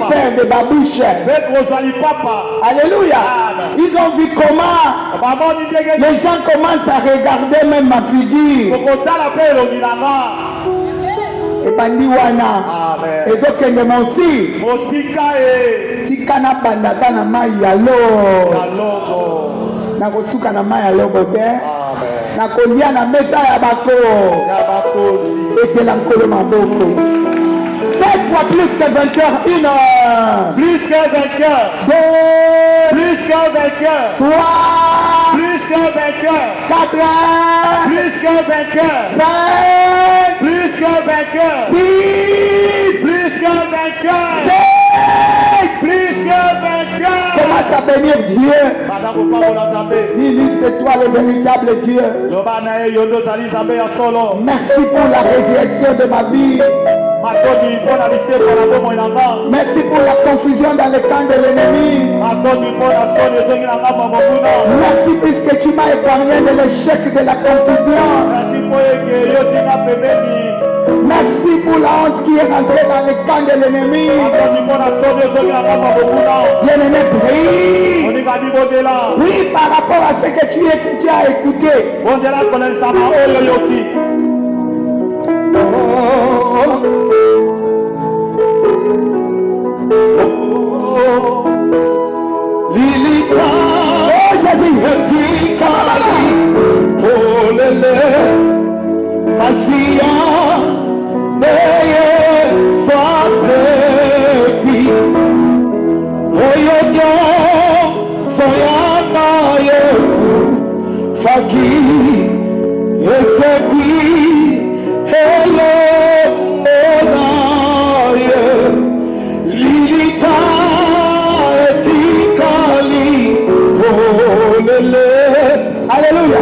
paire de babouches. Alléluia. Ils ont vu comment les gens commencent à regarder même ma figure. Et bandi wana ezokende mosi tika na bandaka na mai ya lobo nakosuka na mai ya lobo te nakolia na mesa ya bako etela nkolo maboko 7 fois plus que vainqueur, 1 heure. Plus que vainqueur. 2. Plus que vainqueur. 3. Plus que vainqueur. 4. Plus que vainqueur. 5. Plus que vainqueur. 6. Plus que vainqueur. 7. Plus que vainqueur. Commence à bénir Dieu. Dis, c'est toi le véritable Dieu. Merci pour la résurrection de ma vie. Merci pour la confusion dans le camp de l'ennemi. Merci puisque tu m'as épargné de l'échec de la confusion. Merci pour la honte qui est rentrée dans le camp de l'ennemi. L'ennemi brille. Oui, par rapport à ce que tu as écouté. Lilita, Alléluia.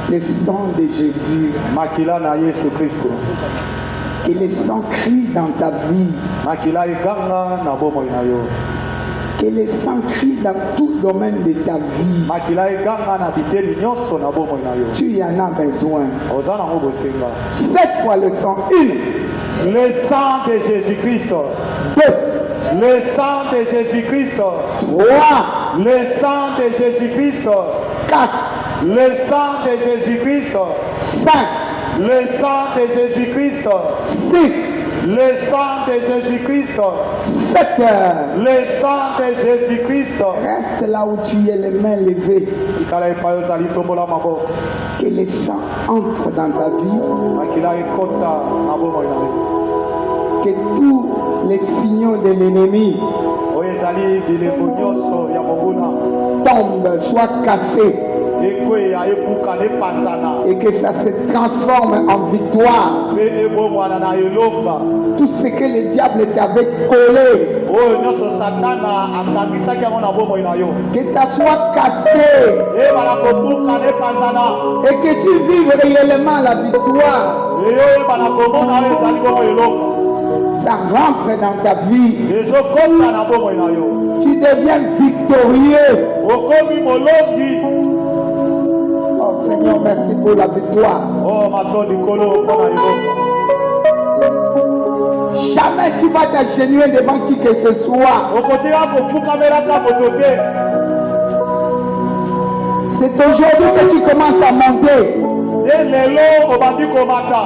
le sang de Jésus. makila na Yesu Kristo. Que le sang crie dans ta vie. Makila iganga na bomoi na yo. Que le sang crie dans tout domaine de ta vie. Makila iganga na biteli nyonso na bomoi na yo. Tu en as besoin. Ozana ngo bosenga. 7 fois le sang. 1. Le sang de Jésus-Christ. 2. Le sang de Jésus-Christ. 3. Le sang de Jésus-Christ. 4. Le sang de Jésus-Christ. 5. Le sang de Jésus-Christ. 6. Le sang de Jésus-Christ. 7. Le sang de Jésus-Christ. Reste là où tu es, les mains levées. Ikala epayo zali tombola mabo. Que le sang entre dans ta vie. Makila ekota na bomoi na yo. Que tous les signaux de l'ennemi Oyo ezali bileko nyonso ya monguna. tombent, soient cassés. Ekweya epuka nepanzana. Et que ça se transforme en victoire. Mpe ebomwana na elonga. Tout ce que le diable t'avait collé, Oyo nyonso satana asangisaki yango na bomoi na yo. que ça soit cassé. Ebala kopuka nepanzana. Et que tu vives réellement la victoire. Eyo ebala komona oyo ezali bongo elonga. Ça rentre dans ta vie. Ezokota na bomoi na yo. Tu deviens victorieux. Okomi molongi. Oh Seigneur, merci pour la victoire. Oh maso likolo mpona elonga. Jamais tu vas t'agenouiller devant qui que ce soit. Okotika kofukamelaka moto te. C'est aujourd'hui que tu commences à monter. Ye lelo obandi komata.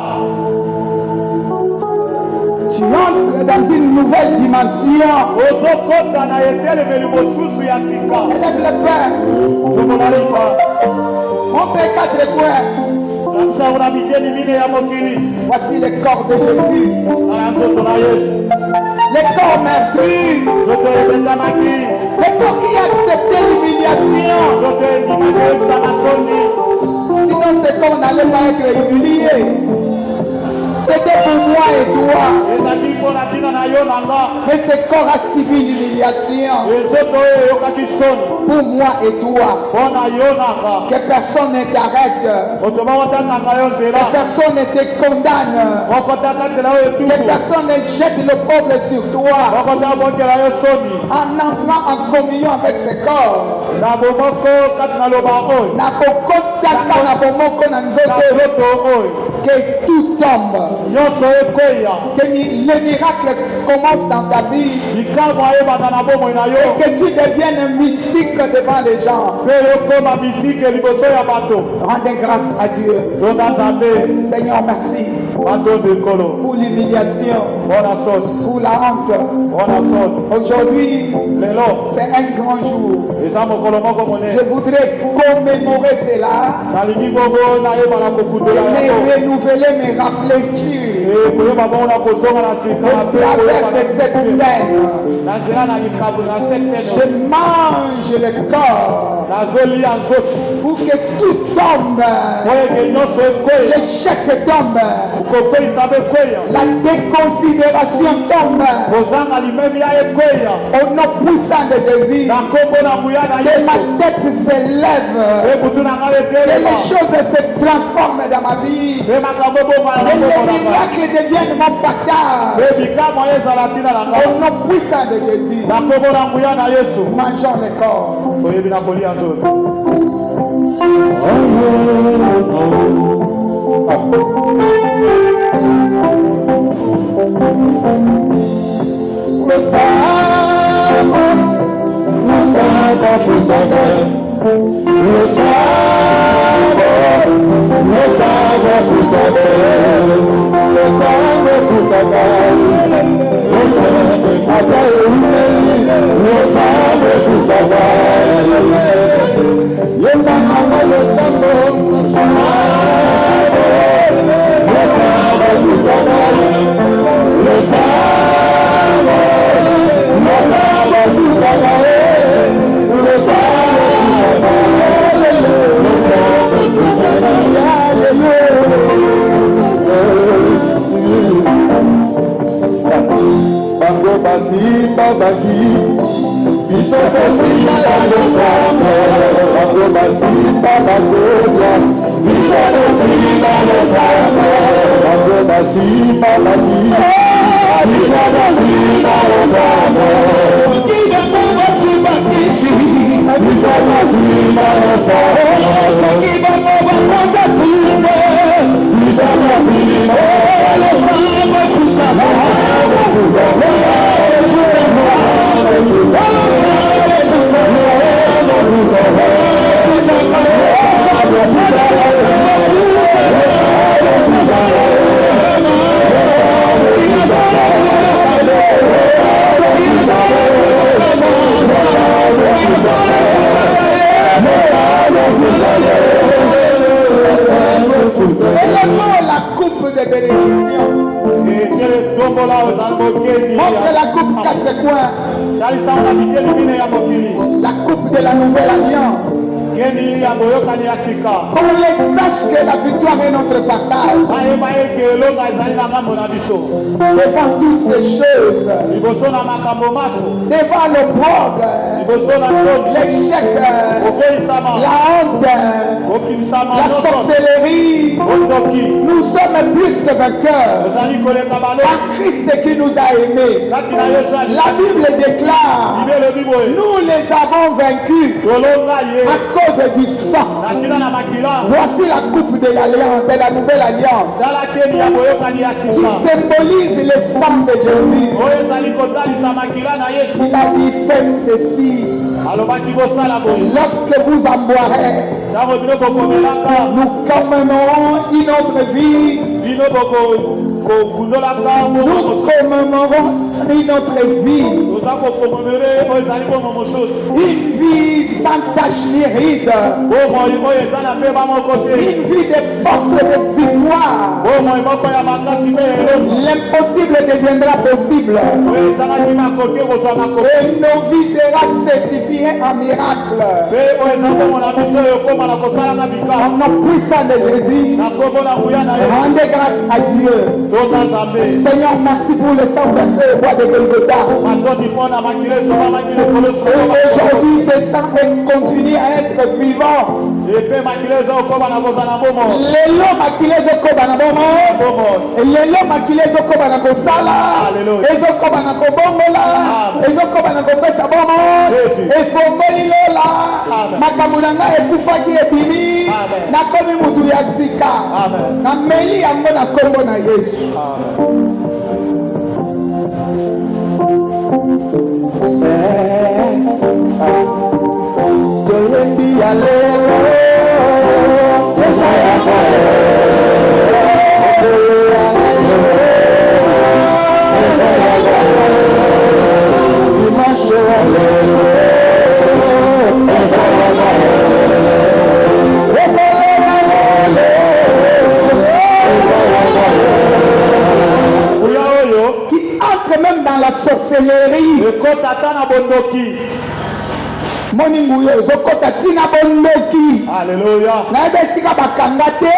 Tu entres dans une nouvelle dimension. Ozokota na etelemeli mosusu ya sika. Élève le Père. Tokolalifa. Montre 4 points. Nakusango na mikeni mine ya mokili. Voici le corps de Jésus. Tala nzoto na Yesu. Le corps meurtri. Nzoto ebengamaki. Le corps qui a accepté l'humiliation. Nzoto endimaki ezala soni. Sinon ce corps n'allait pas être humilié. C'était pour moi et toi. Ezali mpona ntina na yo na nga. Mais ce corps a subi l'humiliation. Nzoto oyo eyokaki soni. Pour moi et toi. Mpona yo na nga. Que personne ne t'arrête. Moto moko otanganga yo Que nzela. personne ne te condamne. Moko otanga nzela oyo Que etuku. personne ne jette le pauvre sur toi. Moko otabongela yo soni. En entrant en communion avec ce corps. Na bomoko kati na loba oyo. Nakokotaka na bomoko na Na nzoto. nzoto oyo. Que tout tombe. Nyonso ekweya. Que le miracle commence dans ta vie. Likambo ayebana na bomoi na yo. Que tu deviennes mystique devant les gens. Mpe yokoma misike liboso ya bato. Rendez grâce à Dieu. Tonda nzambe. Seigneur, merci Batondo ekolo. pour l'humiliation, Mpona soni. pour la honte. Mpona soni. Aujourd'hui, Lelo. c'est un grand jour. Eza mokolo moko Je monene. voudrais commémorer cela, Nalingi bongo nayebana kokutela me yango. renouveler, me réfléchir Koyeba bongo na kozonga na sika. au travers de cette scène. Na nzela na likambo na Je sekeno. mange le corps Nazolia nzoto. pour que tout tombe. Oyeke nyonso ekweya. L'échec tombe. Kokweyisa bekweya. La déconsidération tombe. Kozanga limemi ya ekweya. Au nom puissant de Jésus, Na kombo na nguya na que ma Yesu. tête s'élève. Ekutu na nga Que etelema. les choses se transforment dans ma vie. Mpe makambo ebongana Que na les kombo na nga. miracles deviennent mon partage. Mpe bikamwa ezala ntina na nga. Au nom puissant de Jésus, Na kombo na nguya na Yesu. mangeons le corps. Toyebi na kolia nzoto. Basi, Baba, La coupe de bénédiction. Montre la coupe quatre coins. La coupe de la nouvelle alliance. Qu'on les sache que la victoire est notre partage. Devant toutes ces choses, devant le problème, l'échec, la honte, la sorcellerie, nous sommes plus que vainqueurs par Christ qui nous a aimés. La Bible déclare, nous les avons vaincus à cause du sang. Voici la coupe de l'alliance, de la nouvelle alliance, qui symbolise le sang de Jésus. Il a dit, faites ceci. Lorsque vous en boirez, nous commémorons une autre vie. Nous commémorons une autre vie. Une vie sans tache ni ride. Une vie de force et de victoire. L'impossible deviendra possible. Et nos vies seront certifiées en miracle. Au nom puissant de Jésus, rendez grâce à Dieu. Seigneur, merci pour le sang versé au bois de Golgotha. Et aujourd'hui, ce sang continue à être vivant. Lelo makile zokoba na bomo. Lelo makile zokoba na kosala. Ezokoba na kobongola. Ezokoba na kopesa bomo. Efongoli lola. Makambo na ngai ekufaki ebimi. Nakomi mutu ya sika. Nameli yango na kombo na Yesu. Toyebi alelo. Qui entre même dans la sorcellerie. Moningu yo zokota tina bondoki. Alléluia. Na besika bakanga te.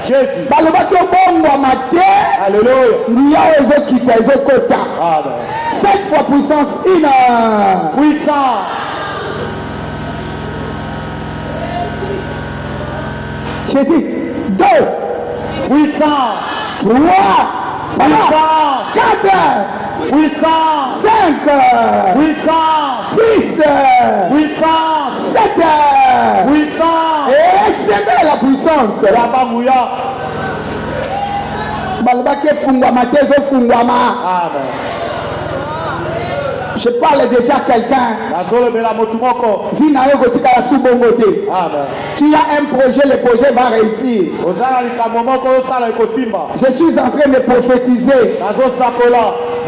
Jésus. Balobaki obongwama te. Alléluia. Nguya ezokita ezokota. Amen. 7 fois puissance 1. Puissant. Jésus. 2. Puissant. 3. Puissant. 4. Puissant. 5. Puissant. 6. Puissant. 7. Puissant. Et c'est la puissance. Rabamouya. Balobaki efungwama te ezofungwama. Amen. Je parle déjà à quelqu'un. Vie na yo kotikala sous bongo te. Tu as un projet, le projet va réussir. Je suis en train de prophétiser.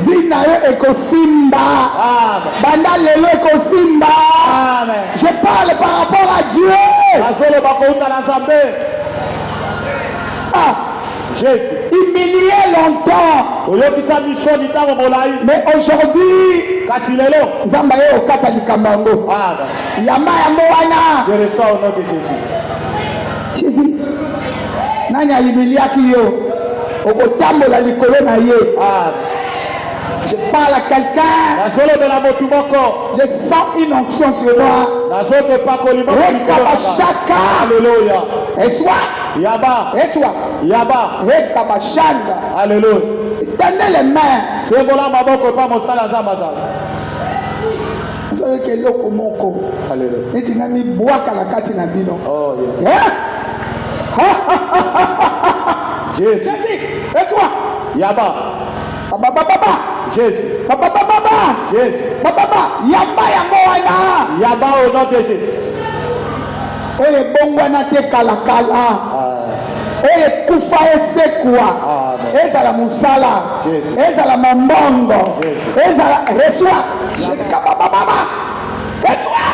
Vie na yo ekosimba. Banda lelo ekosimba. Je parle par rapport à Dieu. Ah. Humilié longtemps. Mais aujourd'hui, Zamba yo okata likambango. Yamba yango wana. Jésus. Nani alimiliaki yo. Okotambola likolo na ye. Je parle à quelqu'un. Je sens une onction sur moi. Alléluia. Et soit Yaba. Et toi, Yaba. Rekabashanda. Alléluia. Tendez les mains. C'est bon là, ma bonne pas mon salaire Zamaza. Vous savez que l'eau moko. Alléluia. Et tu n'as mis bois à la carte na bino. Oh yes. Jésus. Et toi? Yaba. Baba. Jésus. Baba. Jésus. Baba. Yamba yango wana. Yaba au nom de Jésus. Oye bongwana te kalakala. Oye kufa esekwa. Ezala musala. Ezala mombongo. Ezala reçois. Sheka baba. Reçois.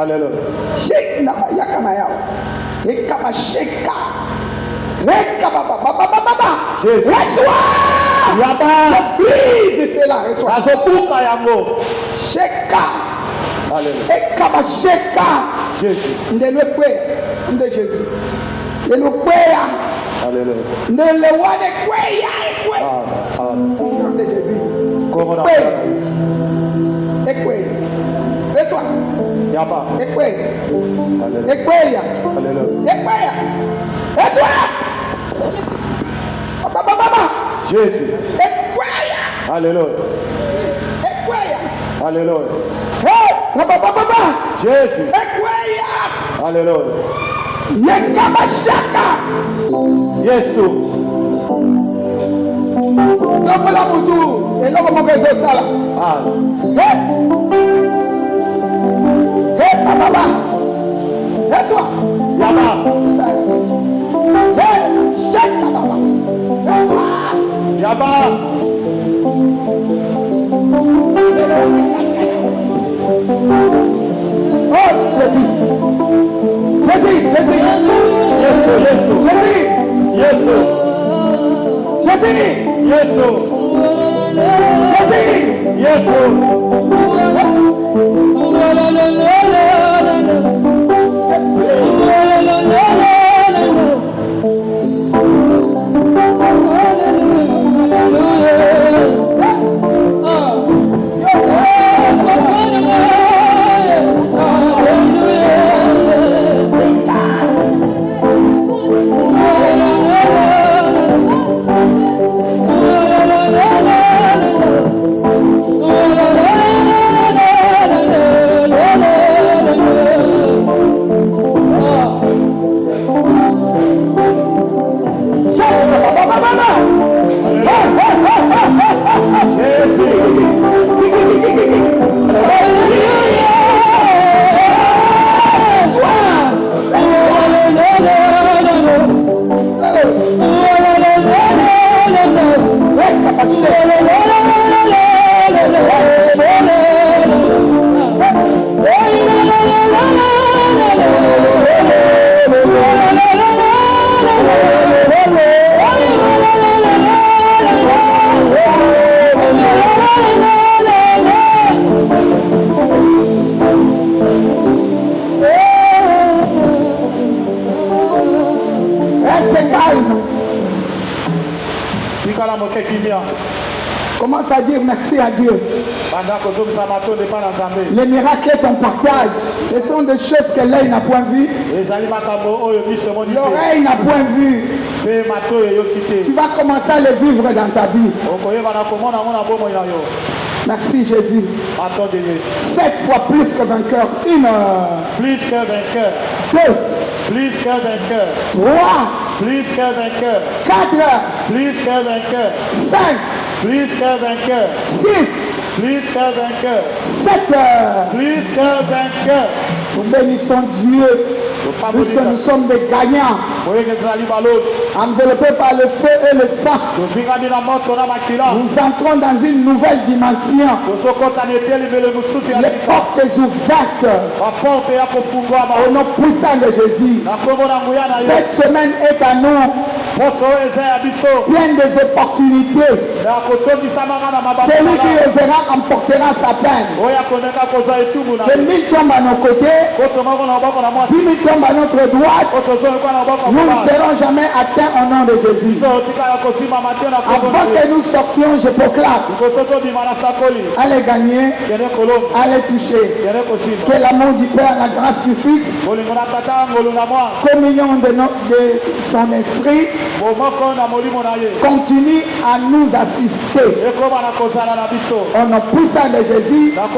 Alléluia. Sheka na yaka na yao. Ekaba sheka. Reka baba. Jésus. Reçois. Yaba. Brise cela. Reçois. Azokuka yango. Sheka. Alléluia. Ekaba sheka. Jésus. Ndelo kwe. Nde Jésus. Ndelo kweya. Alléluia. Ndelo wane kweya. Ekwe. Nom de Jésus. Comment on Ekwe. Ekwe. Reçois. Yaba. Ekwe. Alléluia. Ekweya. Alléluia. Ekweya. Reçois. Baba. Jésus. Ekweya. Alléluia. Ekweya. Alléluia. Hey. Baba. Jésus. Ekweya. Alléluia. Yekaba shaka. Yesu. Lokola mutu. Eloko moko ezosala. Hey, baba. Et toi? Yaba. Hey, shaka baba. Yaba. Oh, Jésus. Commence à dire merci à Dieu. Les miracles est ton partage. Ce sont des choses que l'œil n'a point vues. L'oreille n'a point vu. Tu vas commencer à les vivre dans ta vie. Merci Jésus. 7 fois plus que vainqueur. 1. Plus que vainqueur. 2. Plus que vainqueur. 3. Plus que vainqueur. 4. Plus que vainqueur. 5. Plus que vainqueur. 6. Plus que vainqueur. 7. Plus que vainqueur. Nous bénissons Dieu. Puisque nous sommes des gagnants. Enveloppés par le feu et le sang. Nous entrons dans une nouvelle dimension. Les portes ouvertes. Au nom puissant de Jésus. Cette semaine est à nous. Pleine des opportunités. Celui qui osera emportera sa peine. Que 1000 tombent à nos côtés, 10 000 tombent à notre droite, nous ne serons jamais atteints au nom de Jésus. Avant que nous sortions, je proclame, allez gagner, allez toucher. Que l'amour du Père, la grâce du Fils, communion de son esprit, continue à nous assister. Au nom puissant de Jésus, 3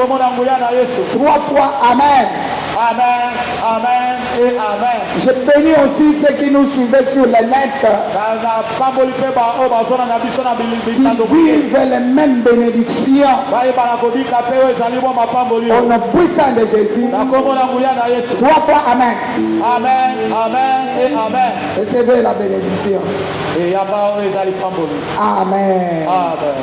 fois Amen. Amen, amen et amen. Je bénis aussi ceux qui nous suivaient sur le net, qui vivent les mêmes bénédictions. Au nom puissant de Jésus, 3 fois Amen. Amen, amen et amen. Recevez la bénédiction. Et Amen. amen.